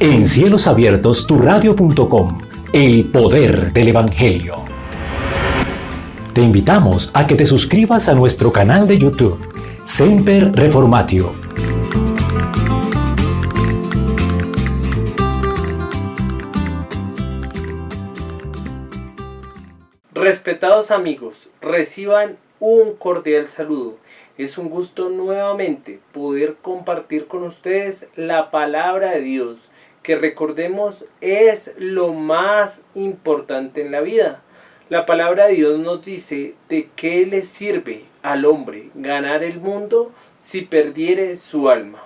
En Cielos Abiertos, turradio.com, el poder del Evangelio. Te invitamos a que te suscribas a nuestro canal de YouTube, Semper Reformatio. Respetados amigos, reciban un cordial saludo. Es un gusto nuevamente poder compartir con ustedes la palabra de Dios, que recordemos es lo más importante en la vida. La palabra de Dios nos dice de qué le sirve al hombre ganar el mundo si perdiere su alma.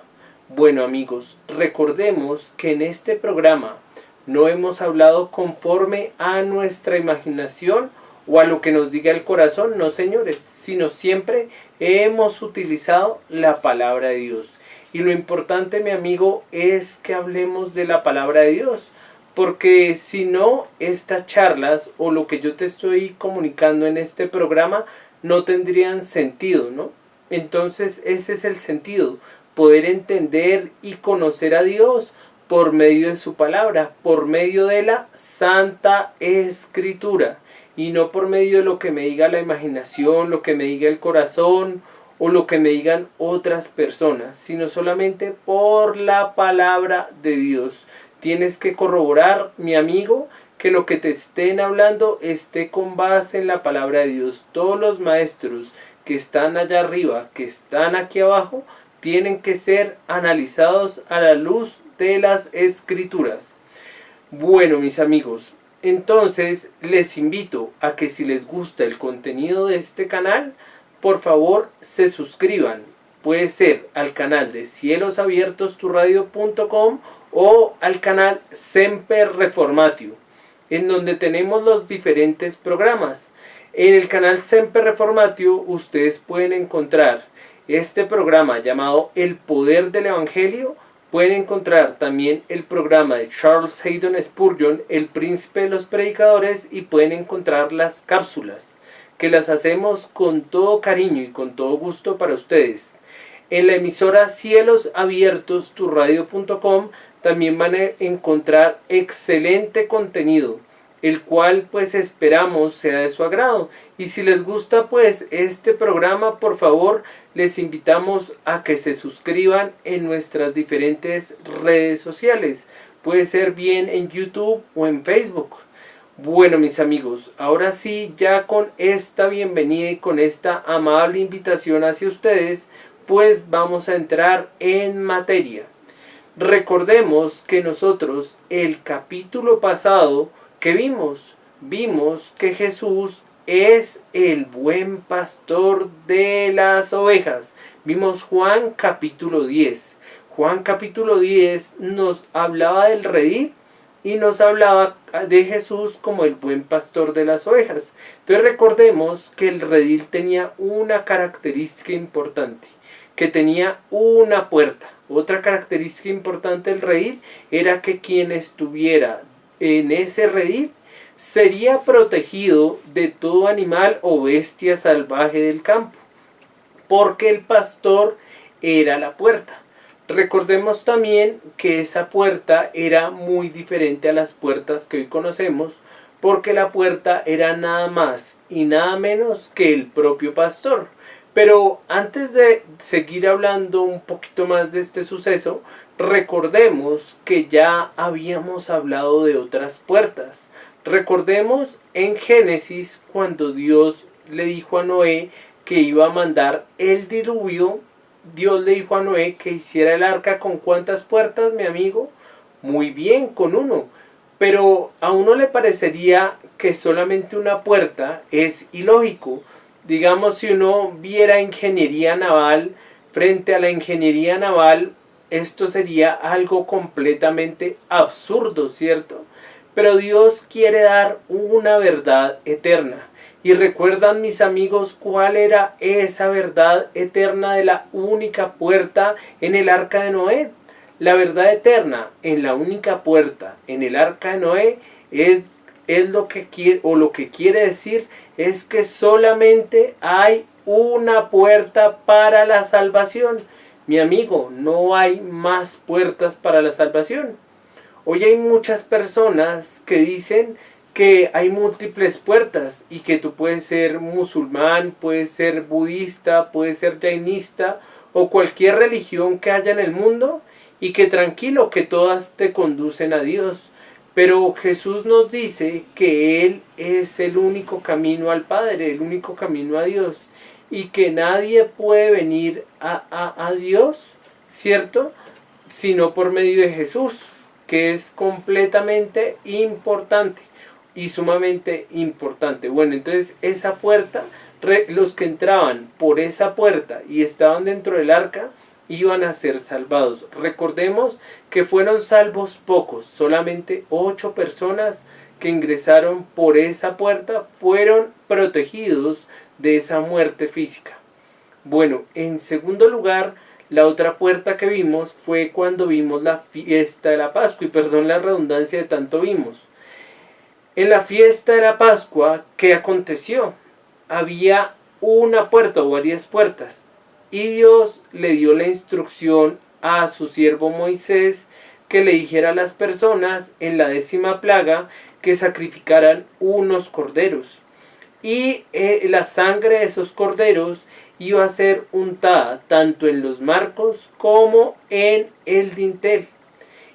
Bueno amigos, recordemos que en este programa no hemos hablado conforme a nuestra imaginación o a lo que nos diga el corazón, no señores, sino siempre hemos utilizado la palabra de Dios. Y lo importante, mi amigo, es que hablemos de la palabra de Dios, porque si no, estas charlas o lo que yo te estoy comunicando en este programa no tendrían sentido, ¿no? Entonces ese es el sentido, poder entender y conocer a Dios por medio de su palabra, por medio de la Santa Escritura, y no por medio de lo que me diga la imaginación, lo que me diga el corazón o lo que me digan otras personas, sino solamente por la palabra de Dios. Tienes que corroborar, mi amigo, que lo que te estén hablando esté con base en la palabra de Dios. Todos los maestros que están allá arriba, que están aquí abajo, tienen que ser analizados a la luz de las Escrituras. Bueno, mis amigos, entonces les invito a que si les gusta el contenido de este canal, por favor se suscriban. Puede ser al canal de cielosabiertosturradio.com o al canal Semper Reformatio, en donde tenemos los diferentes programas. En el canal Semper Reformatio ustedes pueden encontrar este programa llamado El Poder del Evangelio. Pueden encontrar también el programa de Charles Haddon Spurgeon, El Príncipe de los Predicadores, y pueden encontrar las cápsulas, que las hacemos con todo cariño y con todo gusto para ustedes. En la emisora cielosabiertosturradio.com también van a encontrar excelente contenido, el cual pues esperamos sea de su agrado. Y si les gusta pues este programa, por favor les invitamos a que se suscriban en nuestras diferentes redes sociales. Puede ser bien en YouTube o en Facebook. Bueno mis amigos, ahora sí, ya con esta bienvenida y con esta amable invitación hacia ustedes, pues vamos a entrar en materia. Recordemos que nosotros el capítulo pasado que vimos que Jesús es el buen pastor de las ovejas. Vimos Juan capítulo 10. Juan capítulo 10 nos hablaba del redil y nos hablaba de Jesús como el buen pastor de las ovejas. Entonces recordemos que el redil tenía una característica importante, que tenía una puerta. Otra característica importante del redil era que quien estuviera en ese redil sería protegido de todo animal o bestia salvaje del campo, porque el pastor era la puerta. Recordemos también que esa puerta era muy diferente a las puertas que hoy conocemos, porque la puerta era nada más y nada menos que el propio pastor. Pero antes de seguir hablando un poquito más de este suceso, recordemos que ya habíamos hablado de otras puertas. Recordemos en Génesis cuando Dios le dijo a Noé que iba a mandar el diluvio. Dios le dijo a Noé que hiciera el arca con ¿cuántas puertas, mi amigo? Muy bien, con uno. Pero a uno le parecería que solamente una puerta es ilógico. Digamos, si uno viera ingeniería naval frente a la ingeniería naval, esto sería algo completamente absurdo, ¿cierto? Pero Dios quiere dar una verdad eterna. Y recuerdan, mis amigos, cuál era esa verdad eterna de la única puerta en el arca de Noé. La verdad eterna en la única puerta en el arca de Noé es lo que quiere decir es que solamente hay una puerta para la salvación. Mi amigo, no hay más puertas para la salvación. Hoy hay muchas personas que dicen que hay múltiples puertas y que tú puedes ser musulmán, puedes ser budista, puedes ser jainista o cualquier religión que haya en el mundo y que tranquilo, que todas te conducen a Dios. Pero Jesús nos dice que Él es el único camino al Padre, el único camino a Dios y que nadie puede venir a Dios, ¿cierto? Sino por medio de Jesús, que es completamente importante y sumamente importante. Bueno, entonces esa puerta, los que entraban por esa puerta y estaban dentro del arca, iban a ser salvados. Recordemos que fueron salvos pocos, solamente 8 personas que ingresaron por esa puerta fueron protegidos de esa muerte física. Bueno, en segundo lugar, la otra puerta que vimos fue cuando vimos la fiesta de la Pascua, y perdón la redundancia de tanto vimos. En la fiesta de la Pascua, ¿qué aconteció? Había una puerta o varias puertas, y Dios le dio la instrucción a su siervo Moisés que le dijera a las personas en la 10ª plaga que sacrificaran unos corderos. Y la sangre de esos corderos iba a ser untada tanto en los marcos como en el dintel.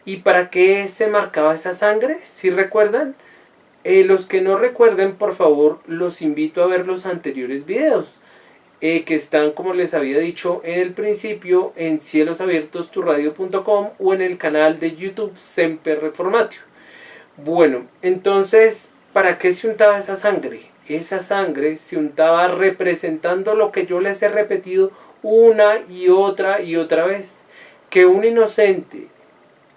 ¿Y para qué se marcaba esa sangre? ¿Sí recuerdan? Los que no recuerden, por favor, los invito a ver los anteriores videos. Que están, como les había dicho en el principio, en cielosabiertosturradio.com o en el canal de YouTube Semper Reformatio. Bueno, entonces, ¿para qué se untaba esa sangre? Esa sangre se untaba representando lo que yo les he repetido una y otra vez, que un inocente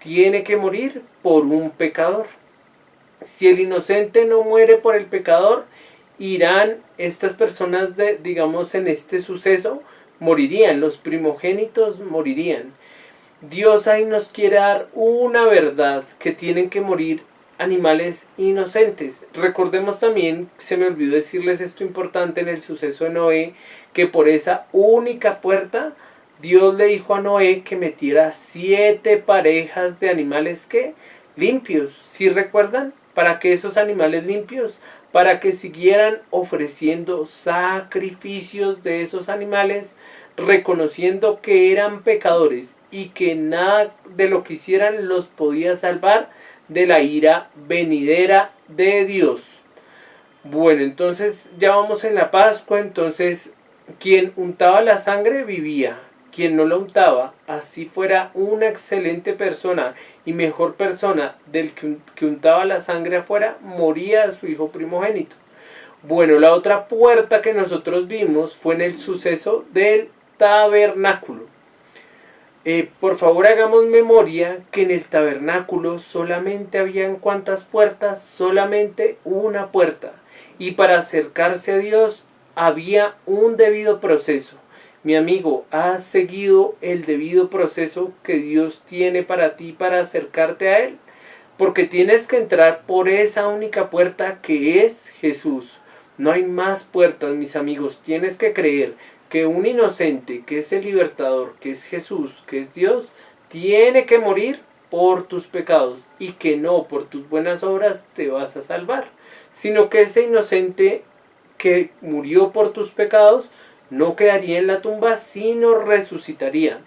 tiene que morir por un pecador. Si el inocente no muere por el pecador, irán estas personas digamos en este suceso, morirían, los primogénitos morirían. Dios ahí nos quiere dar una verdad, que tienen que morir animales inocentes. Recordemos también, se me olvidó decirles esto importante en el suceso de Noé, que por esa única puerta Dios le dijo a Noé que metiera 7 parejas de animales que limpios. ¿Sí recuerdan? ¿Para qué esos animales limpios? Para que siguieran ofreciendo sacrificios de esos animales, reconociendo que eran pecadores y que nada de lo que hicieran los podía salvar de la ira venidera de Dios. Bueno, entonces ya vamos en la Pascua. Entonces quien untaba la sangre vivía, quien no la untaba, así fuera una excelente persona y mejor persona del que untaba la sangre afuera, moría su hijo primogénito. Bueno, la otra puerta que nosotros vimos fue en el suceso del tabernáculo. Por favor, hagamos memoria que en el tabernáculo solamente habían ¿cuántas puertas? Solamente una puerta. Y para acercarse a Dios había un debido proceso. Mi amigo, ¿has seguido el debido proceso que Dios tiene para ti para acercarte a Él? Porque tienes que entrar por esa única puerta que es Jesús. No hay más puertas, mis amigos. Tienes que creer que un inocente, que es el libertador, que es Jesús, que es Dios, tiene que morir por tus pecados y que no por tus buenas obras te vas a salvar, sino que ese inocente que murió por tus pecados no quedaría en la tumba, sino resucitaría.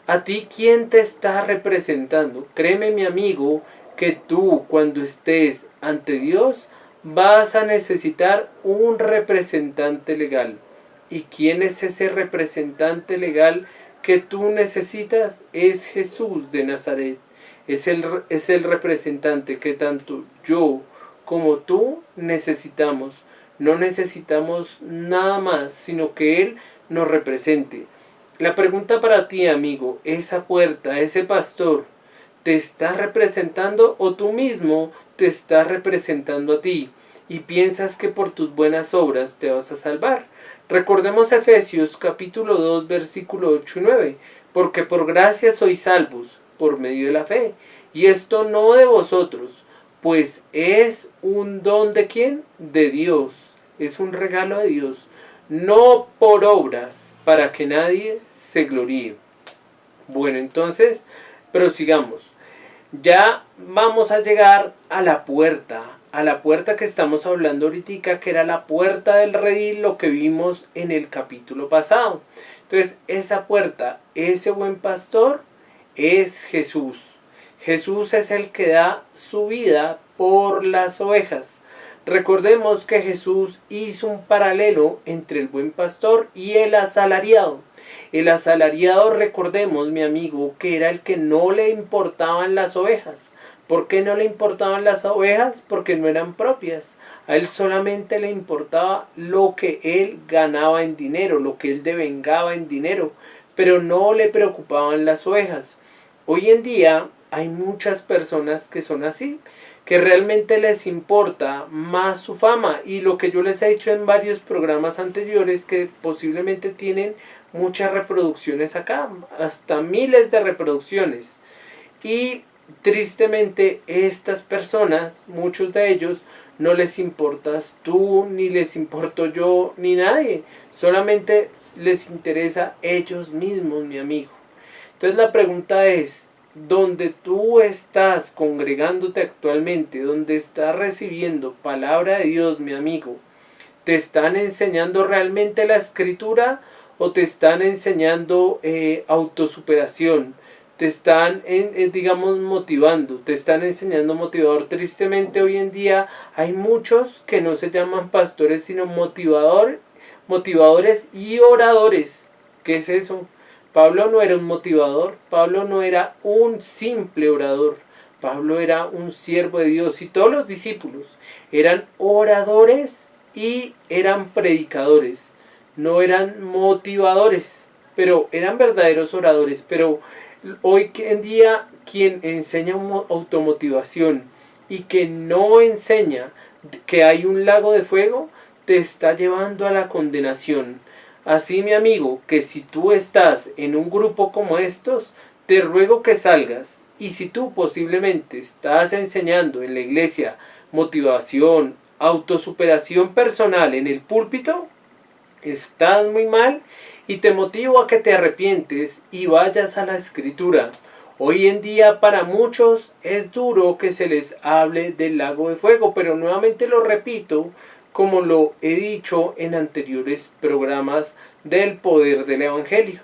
¿A ti quién te está representando? Créeme, mi amigo, que tú cuando estés ante Dios vas a necesitar un representante legal. ¿Y quién es ese representante legal que tú necesitas? Es Jesús de Nazaret. Es el representante que tanto yo como tú necesitamos. No necesitamos nada más, sino que Él nos represente. La pregunta para ti, amigo, esa puerta, ese pastor, ¿te está representando o tú mismo te estás representando a ti? Y piensas que por tus buenas obras te vas a salvar. Recordemos Efesios capítulo 2, versículo 8 y 9. Porque por gracia sois salvos, por medio de la fe. Y esto no de vosotros, pues es un don ¿de quién? De Dios. Es un regalo de Dios. No por obras, para que nadie se gloríe. Bueno, entonces, prosigamos. Ya vamos a llegar a la puerta que estamos hablando ahorita, que era la puerta del redil, lo que vimos en el capítulo pasado. Entonces, esa puerta, ese buen pastor, es Jesús. Jesús es el que da su vida por las ovejas. Recordemos que Jesús hizo un paralelo entre el buen pastor y el asalariado. El asalariado, recordemos, mi amigo, que era el que no le importaban las ovejas. ¿Por qué no le importaban las ovejas? Porque no eran propias. A él solamente le importaba lo que él ganaba en dinero, lo que él devengaba en dinero, pero no le preocupaban las ovejas. Hoy en día hay muchas personas que son así, que realmente les importa más su fama, y lo que yo les he dicho en varios programas anteriores, que posiblemente tienen muchas reproducciones acá, hasta miles de reproducciones. Y tristemente estas personas, muchos de ellos, no les importas tú, ni les importo yo, ni nadie. Solamente les interesa ellos mismos, mi amigo. Entonces la pregunta es, ¿dónde tú estás congregándote actualmente, donde estás recibiendo palabra de Dios, mi amigo? ¿Te están enseñando realmente la escritura o te están enseñando autosuperación? Te están, digamos, motivando, te están enseñando motivador. Tristemente hoy en día hay muchos que no se llaman pastores, sino motivadores y oradores. ¿Qué es eso? Pablo no era un motivador, Pablo no era un simple orador. Pablo era un siervo de Dios, y todos los discípulos eran oradores y eran predicadores. No eran motivadores, pero eran verdaderos oradores. Pero hoy en día, quien enseña automotivación y que no enseña que hay un lago de fuego, te está llevando a la condenación. Así, mi amigo, que si tú estás en un grupo como estos, te ruego que salgas. Y si tú posiblemente estás enseñando en la iglesia motivación, autosuperación personal en el púlpito, estás muy mal, y te motivo a que te arrepientes y vayas a la escritura. Hoy en día para muchos es duro que se les hable del lago de fuego, pero nuevamente lo repito, como lo he dicho en anteriores programas del poder del Evangelio.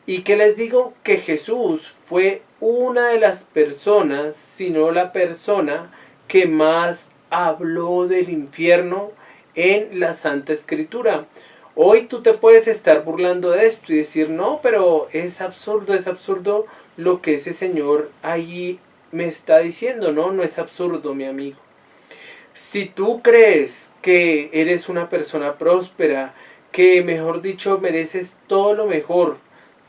Y que les digo que Jesús fue una de las personas, si no la persona, que más habló del infierno en la Santa Escritura. Hoy tú te puedes estar burlando de esto y decir, no, pero es absurdo lo que ese señor allí me está diciendo. No, no es absurdo, mi amigo. Si tú crees que eres una persona próspera, que mejor dicho mereces todo lo mejor,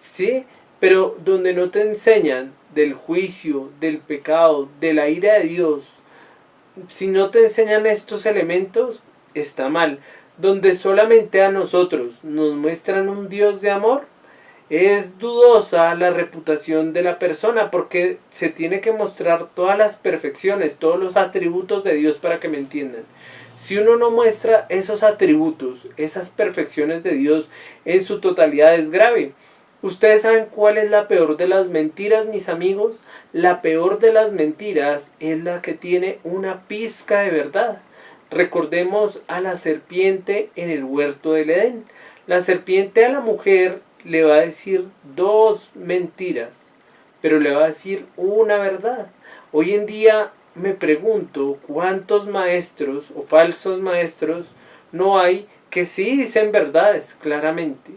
¿sí? Pero donde no te enseñan del juicio, del pecado, de la ira de Dios, si no te enseñan estos elementos, está mal. Donde solamente a nosotros nos muestran un Dios de amor, es dudosa la reputación de la persona, porque se tiene que mostrar todas las perfecciones, todos los atributos de Dios, para que me entiendan. Si uno no muestra esos atributos, esas perfecciones de Dios en su totalidad, es grave. ¿Ustedes saben cuál es la peor de las mentiras, mis amigos? La peor de las mentiras es la que tiene una pizca de verdad. Recordemos a la serpiente en el huerto del Edén. La serpiente a la mujer le va a decir dos mentiras, pero le va a decir una verdad. Hoy en día me pregunto cuántos maestros o falsos maestros no hay que sí dicen verdades claramente,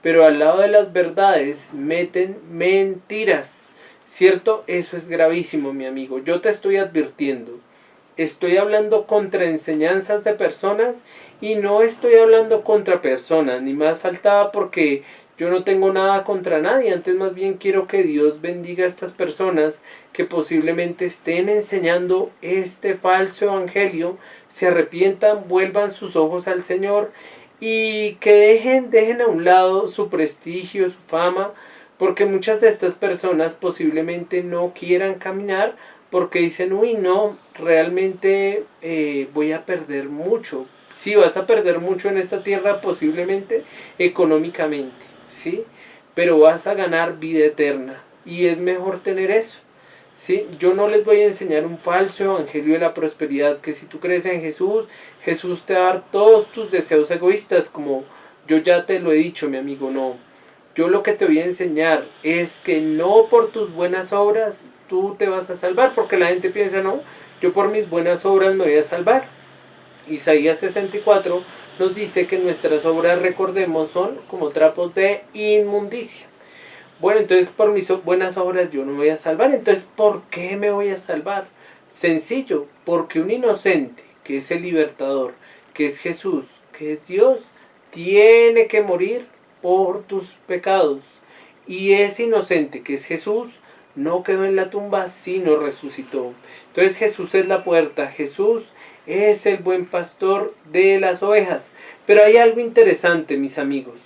pero al lado de las verdades meten mentiras, ¿cierto? Eso es gravísimo, mi amigo. Yo te estoy advirtiendo. Estoy hablando contra enseñanzas de personas y no estoy hablando contra personas, ni más faltaba, porque yo no tengo nada contra nadie. Antes más bien quiero que Dios bendiga a estas personas que posiblemente estén enseñando este falso evangelio, se arrepientan, vuelvan sus ojos al Señor y que dejen a un lado su prestigio, su fama, porque muchas de estas personas posiblemente no quieran caminar porque dicen, uy, no, realmente voy a perder mucho. Sí, vas a perder mucho en esta tierra, posiblemente económicamente, ¿sí? Pero vas a ganar vida eterna, y es mejor tener eso. ¿sí? Yo no les voy a enseñar un falso evangelio de la prosperidad, que si tú crees en Jesús, Jesús te va a dar todos tus deseos egoístas, como yo ya te lo he dicho, mi amigo, no. Yo lo que te voy a enseñar es que no por tus buenas obras tú te vas a salvar, porque la gente piensa, no, yo por mis buenas obras me voy a salvar. Isaías 64 nos dice que nuestras obras, recordemos, son como trapos de inmundicia. Bueno, entonces por mis buenas obras yo no me voy a salvar. Entonces, ¿por qué me voy a salvar? Sencillo, porque un inocente, que es el libertador, que es Jesús, que es Dios, tiene que morir por tus pecados. Y ese inocente, que es Jesús, no quedó en la tumba, sino resucitó. Entonces Jesús es la puerta, Jesús es el buen pastor de las ovejas. Pero hay algo interesante, mis amigos,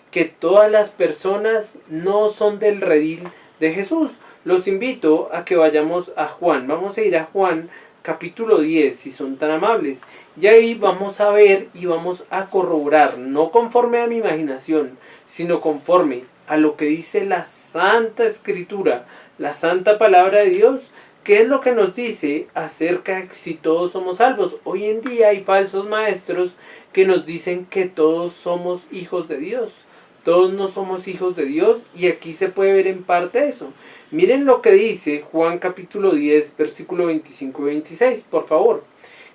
que todas las personas no son del redil de Jesús. Los invito a que vayamos a Juan. Vamos a ir a Juan capítulo 10, si son tan amables. Y ahí vamos a ver y vamos a corroborar, no conforme a mi imaginación, sino conforme a lo que dice la Santa Escritura, la Santa Palabra de Dios. ¿Qué es lo que nos dice acerca de si todos somos salvos? Hoy en día hay falsos maestros que nos dicen que todos somos hijos de Dios. Todos no somos hijos de Dios, y aquí se puede ver en parte eso. Miren lo que dice Juan capítulo 10, versículo 25 y 26, por favor.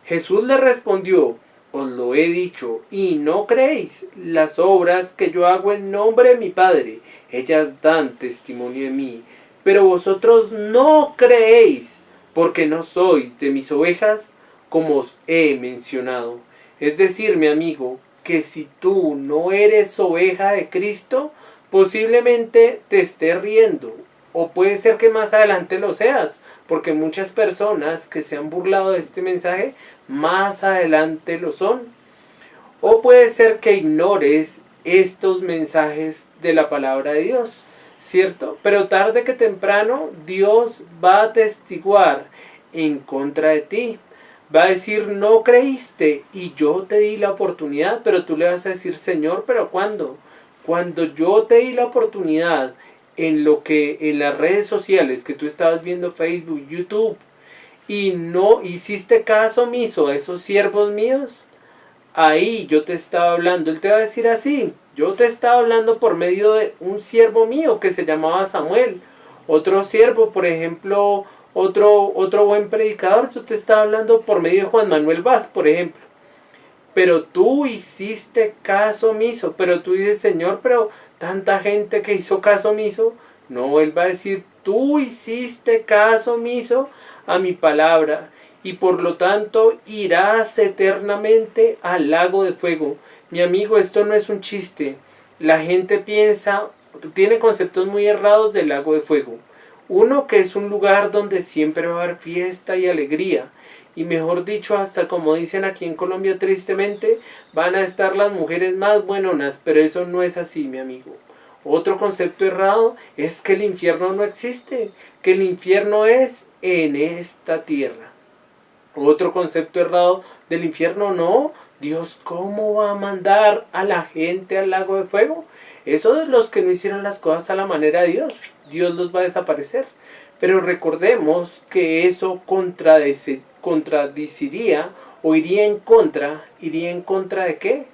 Jesús le respondió: os lo he dicho, y no creéis. Las obras que yo hago en nombre de mi Padre, ellas dan testimonio de mí. Pero vosotros no creéis, porque no sois de mis ovejas, como os he mencionado. Es decir, mi amigo, que si tú no eres oveja de Cristo, posiblemente te estés riendo, o puede ser que más adelante lo seas, porque muchas personas que se han burlado de este mensaje, más adelante lo son. O puede ser que ignores estos mensajes de la palabra de Dios, ¿cierto? Pero tarde que temprano Dios va a atestiguar en contra de ti. Va a decir: no creíste y yo te di la oportunidad. Pero tú le vas a decir: Señor, ¿pero cuándo? Cuando yo te di la oportunidad en las redes sociales que tú estabas viendo, Facebook, YouTube, y no hiciste caso omiso a esos siervos míos, ahí yo te estaba hablando. Él te va a decir así: yo te estaba hablando por medio de un siervo mío que se llamaba Samuel. Otro siervo, por ejemplo, otro buen predicador, yo te estaba hablando por medio de Juan Manuel Vaz, por ejemplo. Pero tú hiciste caso omiso. Pero tú dices: Señor, pero tanta gente que hizo caso omiso. No, Él va a decir: tú hiciste caso omiso a mi palabra, y por lo tanto irás eternamente al lago de fuego. Mi amigo, esto no es un chiste. La gente tiene conceptos muy errados del lago de fuego. Uno, que es un lugar donde siempre va a haber fiesta y alegría. Y mejor dicho, hasta como dicen aquí en Colombia, tristemente, van a estar las mujeres más buenonas. Pero eso no es así, mi amigo. Otro concepto errado es que el infierno no existe, que el infierno es en esta tierra. Otro concepto errado del infierno: no, Dios, ¿cómo va a mandar a la gente al lago de fuego? Eso de los que no hicieron las cosas a la manera de Dios, Dios los va a desaparecer. Pero recordemos que eso contradiciría o iría en contra ¿de qué?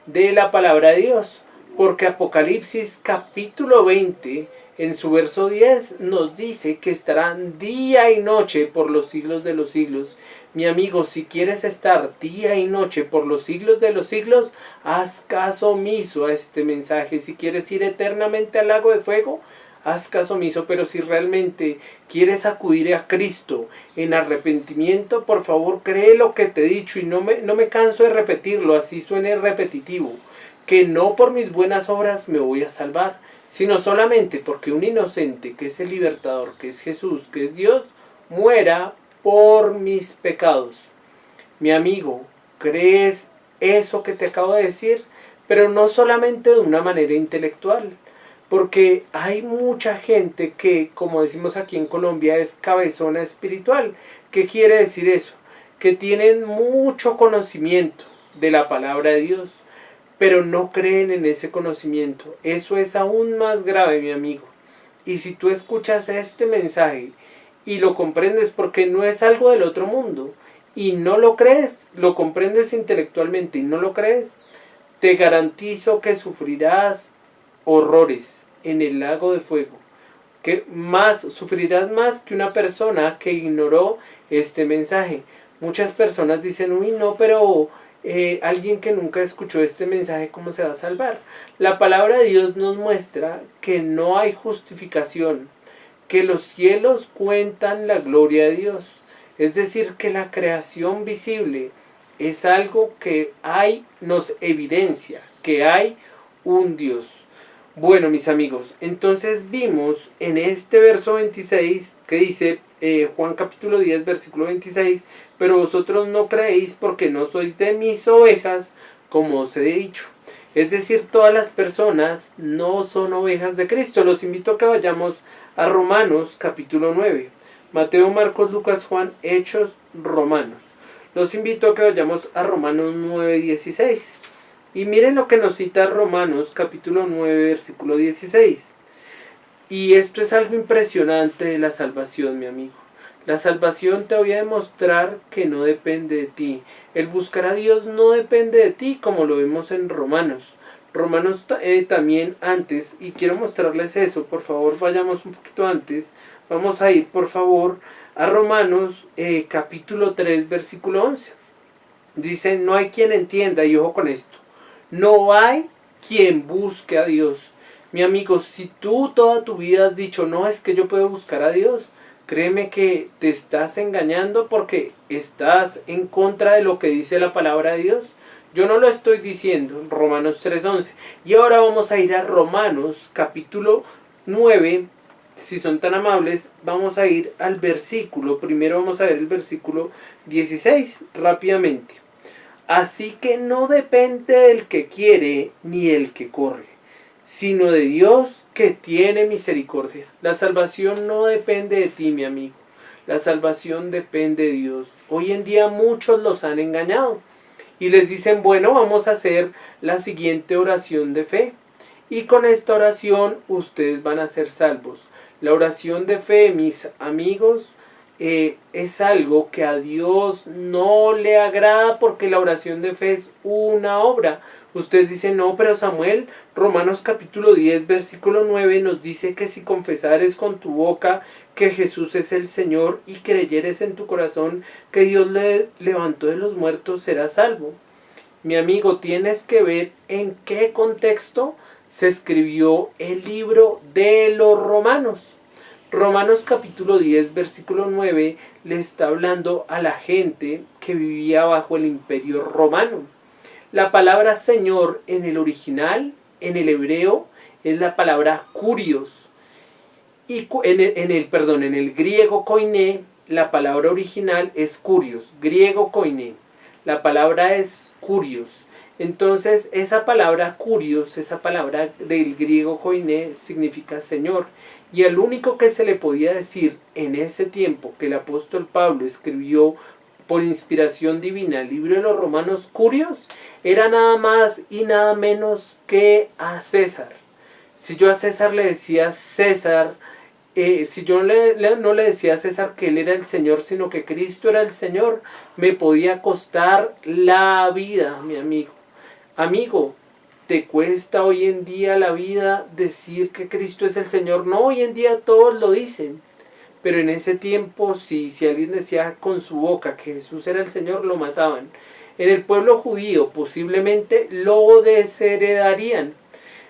De la palabra de Dios. Porque Apocalipsis capítulo 20, en su verso 10, nos dice que estarán día y noche por los siglos de los siglos. Mi amigo, si quieres estar día y noche por los siglos de los siglos, haz caso omiso a este mensaje. Si quieres ir eternamente al lago de fuego, haz caso omiso. Pero si realmente quieres acudir a Cristo en arrepentimiento, por favor, cree lo que te he dicho, y no me canso de repetirlo, así suene repetitivo, que no por mis buenas obras me voy a salvar, sino solamente porque un inocente, que es el libertador, que es Jesús, que es Dios, muera por mis pecados. Mi amigo, ¿crees eso que te acabo de decir? Pero no solamente de una manera intelectual, porque hay mucha gente que, como decimos aquí en Colombia, es cabezona espiritual. ¿Qué quiere decir eso? Que tienen mucho conocimiento de la palabra de Dios, pero no creen en ese conocimiento. Eso es aún más grave, mi amigo. Y si tú escuchas este mensaje y lo comprendes porque no es algo del otro mundo y no lo crees, lo comprendes intelectualmente y no lo crees, te garantizo que sufrirás horrores en el lago de fuego. Que más sufrirás más que una persona que ignoró este mensaje. Muchas personas dicen, uy no, pero alguien que nunca escuchó este mensaje, ¿cómo se va a salvar? La palabra de Dios nos muestra que no hay justificación, que los cielos cuentan la gloria de Dios. Es decir, que la creación visible es algo que nos evidencia que hay un Dios. Bueno, mis amigos, entonces vimos en este verso 26 que dice, Juan capítulo 10, versículo 26, pero vosotros no creéis porque no sois de mis ovejas, como os he dicho. Es decir, todas las personas no son ovejas de Cristo. Los invito a que vayamos a Romanos capítulo 9. Mateo, Marcos, Lucas, Juan, Hechos, Romanos. Los invito a que vayamos a Romanos 9, 16. Y miren lo que nos cita Romanos capítulo 9, versículo 16. Y esto es algo impresionante de la salvación, mi amigo. La salvación te voy a demostrar que no depende de ti. El buscar a Dios no depende de ti, como lo vemos en Romanos. Romanos también antes, y quiero mostrarles eso, por favor vayamos un poquito antes. Vamos a ir por favor a Romanos capítulo 3, versículo 11. Dice, no hay quien entienda, y ojo con esto. No hay quien busque a Dios. Mi amigo, si tú toda tu vida has dicho, no, es que yo puedo buscar a Dios, créeme que te estás engañando porque estás en contra de lo que dice la palabra de Dios. Yo no lo estoy diciendo, Romanos 3:11. Y ahora vamos a ir a Romanos capítulo 9. Si son tan amables, vamos a ir al versículo. Primero vamos a ver el versículo 16 rápidamente. Así que no depende del que quiere ni el que corre, sino de Dios que tiene misericordia. La salvación no depende de ti, mi amigo. La salvación depende de Dios. Hoy en día muchos los han engañado y les dicen, bueno, vamos a hacer la siguiente oración de fe. Y con esta oración ustedes van a ser salvos. La oración de fe, mis amigos, es algo que a Dios no le agrada porque la oración de fe es una obra. Ustedes dicen, no, pero Samuel, Romanos capítulo 10, versículo 9 nos dice que si confesares con tu boca que Jesús es el Señor y creyeres en tu corazón que Dios le levantó de los muertos, serás salvo. Mi amigo, tienes que ver en qué contexto se escribió el libro de los Romanos. Romanos capítulo 10, versículo 9, le está hablando a la gente que vivía bajo el imperio romano. La palabra Señor en el original, en el hebreo, es la palabra kurios. Y en el griego koiné, la palabra original es kurios, griego koiné. La palabra es kurios. Entonces, esa palabra kurios, esa palabra del griego koiné, significa Señor. Y el único que se le podía decir en ese tiempo que el apóstol Pablo escribió por inspiración divina el libro de los Romanos kurios, era nada más y nada menos que a César. Si yo a César le decía César, si yo no le decía a César que él era el Señor, sino que Cristo era el Señor, me podía costar la vida, mi amigo. Amigo, ¿te cuesta hoy en día la vida decir que Cristo es el Señor? No, hoy en día todos lo dicen. Pero en ese tiempo, si alguien decía con su boca que Jesús era el Señor, lo mataban. En el pueblo judío posiblemente lo desheredarían.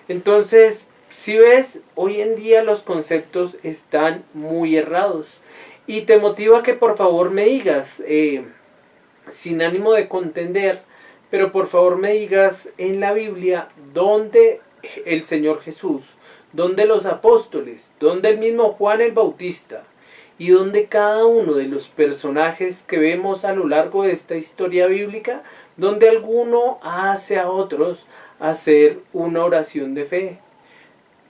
Entonces, si ves, hoy en día los conceptos están muy errados. Y te motiva que por favor me digas, sin ánimo de contender, pero por favor me digas en la Biblia dónde el Señor Jesús, dónde los apóstoles, dónde el mismo Juan el Bautista y dónde cada uno de los personajes que vemos a lo largo de esta historia bíblica, donde alguno hace a otros hacer una oración de fe.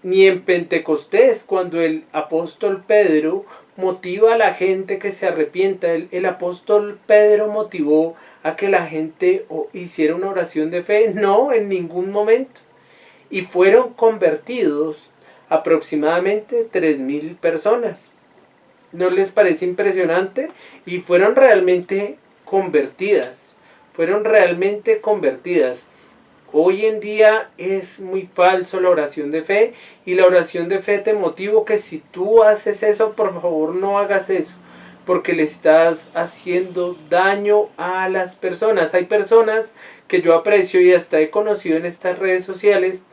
Ni en Pentecostés, cuando el apóstol Pedro motiva a la gente que se arrepienta, el apóstol Pedro motivó a que la gente hiciera una oración de fe. No, en ningún momento. Y fueron convertidos aproximadamente 3,000 personas. ¿No les parece impresionante? Y fueron realmente convertidas. Fueron realmente convertidas. Hoy en día es muy falso la oración de fe, y la oración de fe te motivo que si tú haces eso, por favor no hagas eso, porque le estás haciendo daño a las personas. Hay personas que yo aprecio y hasta he conocido en estas redes sociales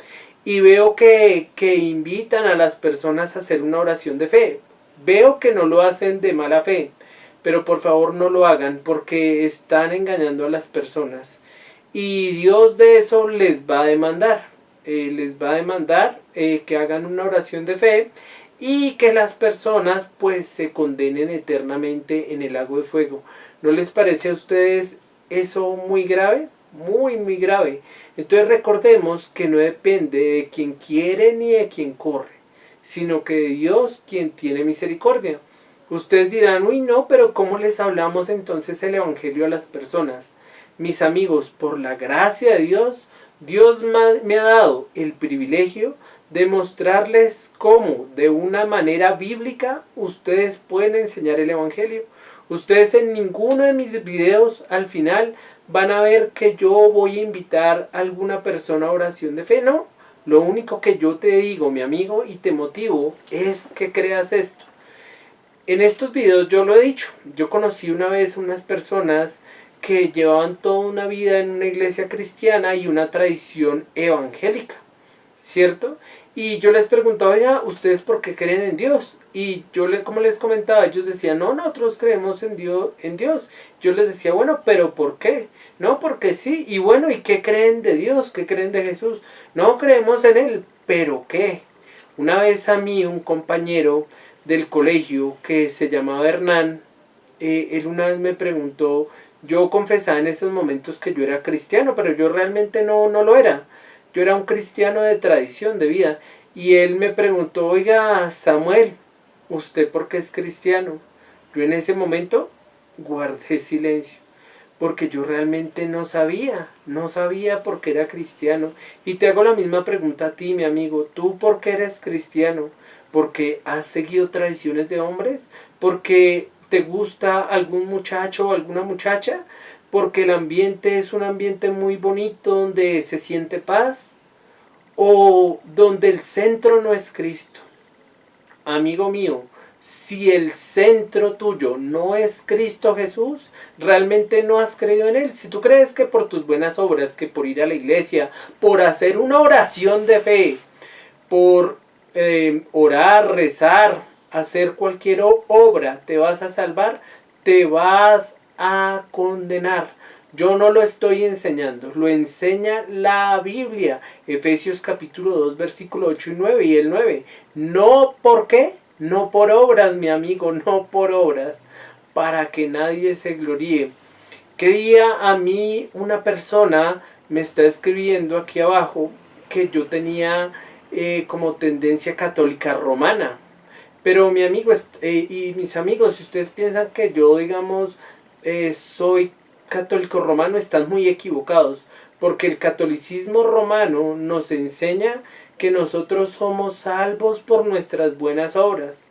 y veo que invitan a las personas a hacer una oración de fe. Veo que no lo hacen de mala fe, pero por favor no lo hagan porque están engañando a las personas. Y Dios de eso les va a demandar. Les va a demandar que hagan una oración de fe y que las personas pues se condenen eternamente en el lago de fuego. ¿No les parece a ustedes eso muy grave? Muy, muy grave. Entonces recordemos que no depende de quien quiere ni de quien corre, sino que de Dios quien tiene misericordia. Ustedes dirán, uy no, pero ¿cómo les hablamos entonces el evangelio a las personas? Mis amigos, por la gracia de Dios, Dios me ha dado el privilegio de mostrarles cómo de una manera bíblica ustedes pueden enseñar el evangelio. Ustedes en ninguno de mis videos al final van a ver que yo voy a invitar a alguna persona a oración de fe, no. Lo único que yo te digo, mi amigo, y te motivo es que creas esto. En estos videos yo lo he dicho, yo conocí una vez unas personas que llevaban toda una vida en una iglesia cristiana y una tradición evangélica, ¿cierto? Y yo les preguntaba, oiga, ¿ustedes por qué creen en Dios? Y yo, como les comentaba, ellos decían, no, nosotros creemos en Dios. Yo les decía, bueno, ¿pero por qué? No, porque sí. Y bueno, ¿y qué creen de Dios? ¿Qué creen de Jesús? No, creemos en Él. ¿Pero qué? Una vez a mí, un compañero del colegio que se llamaba Hernán, él una vez me preguntó, yo confesaba en esos momentos que yo era cristiano, pero yo realmente no lo era. Yo era un cristiano de tradición, de vida. Y él me preguntó, oiga, Samuel, ¿usted por qué es cristiano? Yo en ese momento guardé silencio, porque yo realmente no sabía por qué era cristiano. Y te hago la misma pregunta a ti, mi amigo, ¿tú por qué eres cristiano? ¿Porque has seguido tradiciones de hombres? ¿Porque te gusta algún muchacho o alguna muchacha? ¿Porque el ambiente es un ambiente muy bonito donde se siente paz? ¿O donde el centro no es Cristo? Amigo mío, si el centro tuyo no es Cristo Jesús, realmente no has creído en Él. Si tú crees que por tus buenas obras, que por ir a la iglesia, por hacer una oración de fe, por orar, rezar, hacer cualquier obra, te vas a salvar, te vas a condenar. Yo no lo estoy enseñando, lo enseña la Biblia. Efesios capítulo 2, versículo 8 y 9 y el 9. No, ¿por qué? No por obras, mi amigo, no por obras, para que nadie se gloríe. ¿Qué día a mí una persona me está escribiendo aquí abajo que yo tenía como tendencia católica romana? Pero mi amigo y mis amigos, si ustedes piensan que yo, digamos, soy católico romano, están muy equivocados, porque el catolicismo romano nos enseña que nosotros somos salvos por nuestras buenas obras.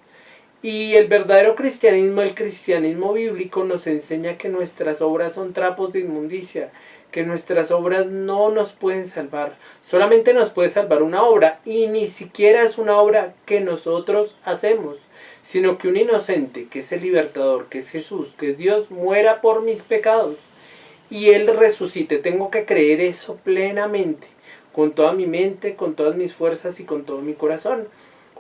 Y el verdadero cristianismo, el cristianismo bíblico, nos enseña que nuestras obras son trapos de inmundicia, que nuestras obras no nos pueden salvar. Solamente nos puede salvar una obra, y ni siquiera es una obra que nosotros hacemos, sino que un inocente, que es el libertador, que es Jesús, que es Dios, muera por mis pecados y Él resucite. Tengo que creer eso plenamente, con toda mi mente, con todas mis fuerzas y con todo mi corazón.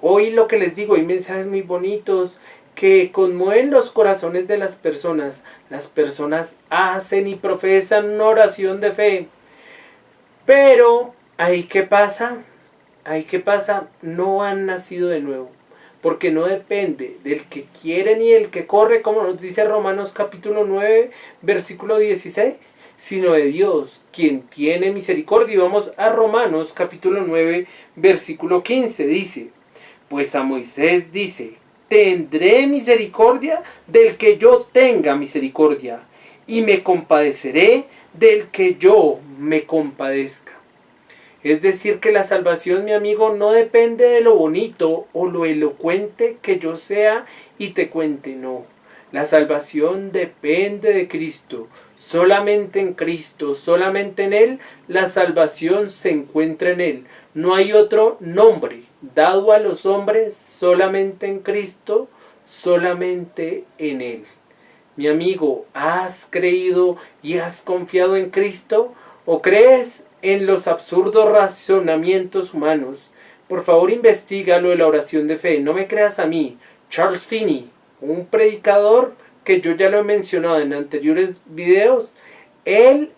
Hoy lo que les digo, hay mensajes muy bonitos que conmueven los corazones de las personas. Las personas hacen y profesan una oración de fe. Pero, ¿ahí qué pasa? Ahí qué pasa, no han nacido de nuevo. Porque no depende del que quiere ni del que corre, como nos dice Romanos capítulo 9, versículo 16, sino de Dios, quien tiene misericordia. Y vamos a Romanos capítulo 9, versículo 15, dice, pues a Moisés dice, tendré misericordia del que yo tenga misericordia, y me compadeceré del que yo me compadezca. Es decir, que la salvación, mi amigo, no depende de lo bonito o lo elocuente que yo sea y te cuente, no. La salvación depende de Cristo. Solamente en Cristo, solamente en Él, la salvación se encuentra en Él. No hay otro nombre dado a los hombres, solamente en Cristo, solamente en Él. Mi amigo, ¿has creído y has confiado en Cristo? ¿O crees en los absurdos razonamientos humanos? Por favor, investígalo de la oración de fe. No me creas a mí. Charles Finney, un predicador que yo ya lo he mencionado en anteriores videos, él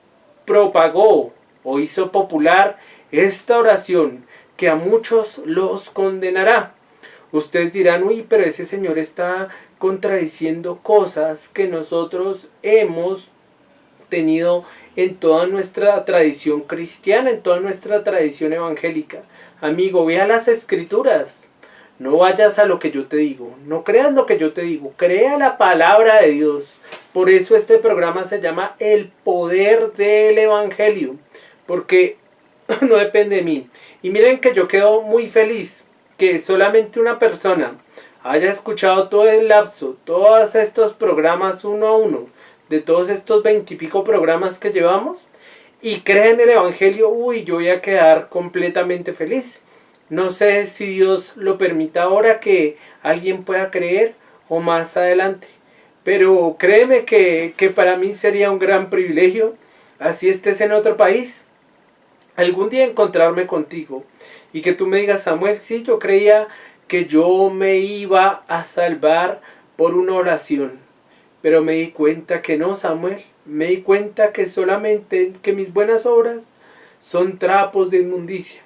propagó o hizo popular esta oración que a muchos los condenará. Ustedes dirán, uy, pero ese señor está contradiciendo cosas que nosotros hemos tenido en toda nuestra tradición cristiana, en toda nuestra tradición evangélica. Amigo, vea las escrituras. No vayas a lo que yo te digo, no creas lo que yo te digo, crea la palabra de Dios. Por eso este programa se llama El Poder del Evangelio, porque no depende de mí. Y miren que yo quedo muy feliz que solamente una persona haya escuchado todo el lapso, todos estos programas uno a uno, de todos estos 20 y pico programas que llevamos, y cree en el Evangelio. Uy, yo voy a quedar completamente feliz. No sé si Dios lo permita ahora que alguien pueda creer o más adelante. Pero créeme que para mí sería un gran privilegio, así estés en otro país, algún día encontrarme contigo y que tú me digas, Samuel, sí, yo creía que yo me iba a salvar por una oración, pero me di cuenta que no, Samuel. Me di cuenta que solamente que mis buenas obras son trapos de inmundicia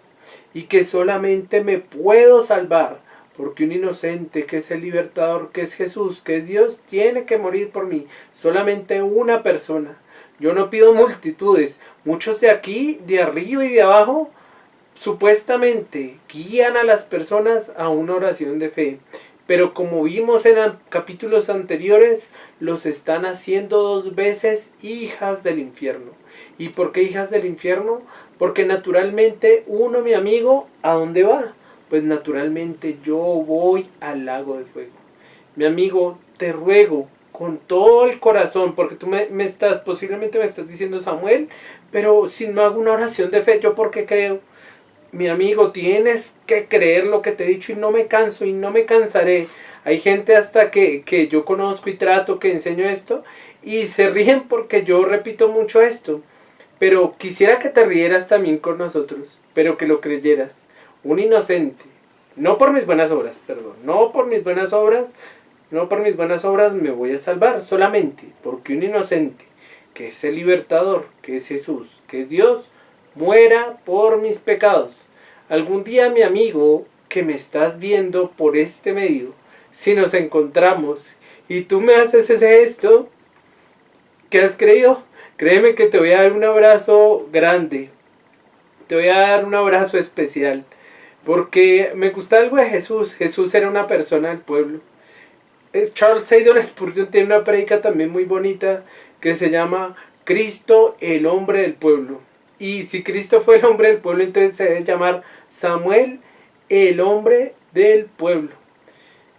y que solamente me puedo salvar porque un inocente que es el libertador, que es Jesús, que es Dios, tiene que morir por mí. Solamente una persona. Yo no pido multitudes. Muchos de aquí, de arriba y de abajo, supuestamente guían a las personas a una oración de fe. Pero como vimos en capítulos anteriores, los están haciendo 2 veces hijas del infierno. ¿Y por qué hijas del infierno? Porque naturalmente uno, mi amigo, ¿a dónde va? Pues naturalmente yo voy al lago de fuego. Mi amigo, te ruego con todo el corazón, porque tú posiblemente me estás diciendo, Samuel, pero si no hago una oración de fe, ¿yo por qué creo? Mi amigo, tienes que creer lo que te he dicho y no me canso y no me cansaré. Hay gente hasta que yo conozco y trato, que enseño esto y se ríen porque yo repito mucho esto. Pero quisiera que te rieras también con nosotros, pero que lo creyeras. Un inocente, no por mis buenas obras, perdón, no por mis buenas obras me voy a salvar, solamente porque un inocente, que es el libertador, que es Jesús, que es Dios, muera por mis pecados. Algún día, mi amigo, que me estás viendo por este medio, si nos encontramos y tú me haces ese gesto, ¿qué has creído? Créeme que te voy a dar un abrazo grande, te voy a dar un abrazo especial, porque me gusta algo de Jesús. Jesús era una persona del pueblo. Charles Haddon Spurgeon tiene una predica también muy bonita que se llama Cristo, el hombre del pueblo. Y si Cristo fue el hombre del pueblo, entonces se debe llamar Samuel, el hombre del pueblo.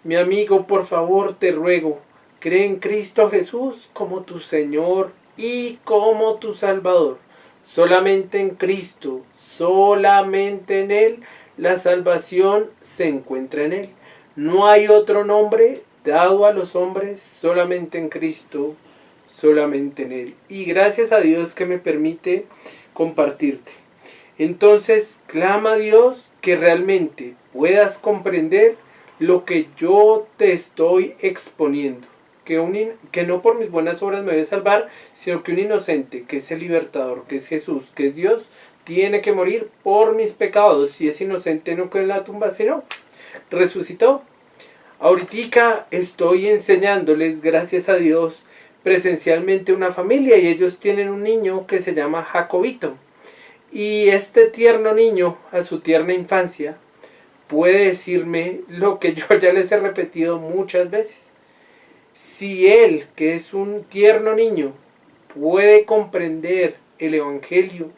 Mi amigo, por favor, te ruego, cree en Cristo Jesús como tu Señor y como tu Salvador. Solamente en Cristo, solamente en Él, la salvación se encuentra en Él. No hay otro nombre dado a los hombres, solamente en Cristo, solamente en Él. Y gracias a Dios que me permite compartirte. Entonces, clama a Dios que realmente puedas comprender lo que yo te estoy exponiendo. Que no por mis buenas obras me voy a salvar, sino que un inocente, que es el libertador, que es Jesús, que es Dios, tiene que morir por mis pecados. Si es inocente, no quedó en la tumba, sino resucitó. Ahorita estoy enseñándoles, gracias a Dios, presencialmente una familia, y ellos tienen un niño que se llama Jacobito. Y este tierno niño, a su tierna infancia, puede decirme lo que yo ya les he repetido muchas veces. Si él, que es un tierno niño, puede comprender el Evangelio,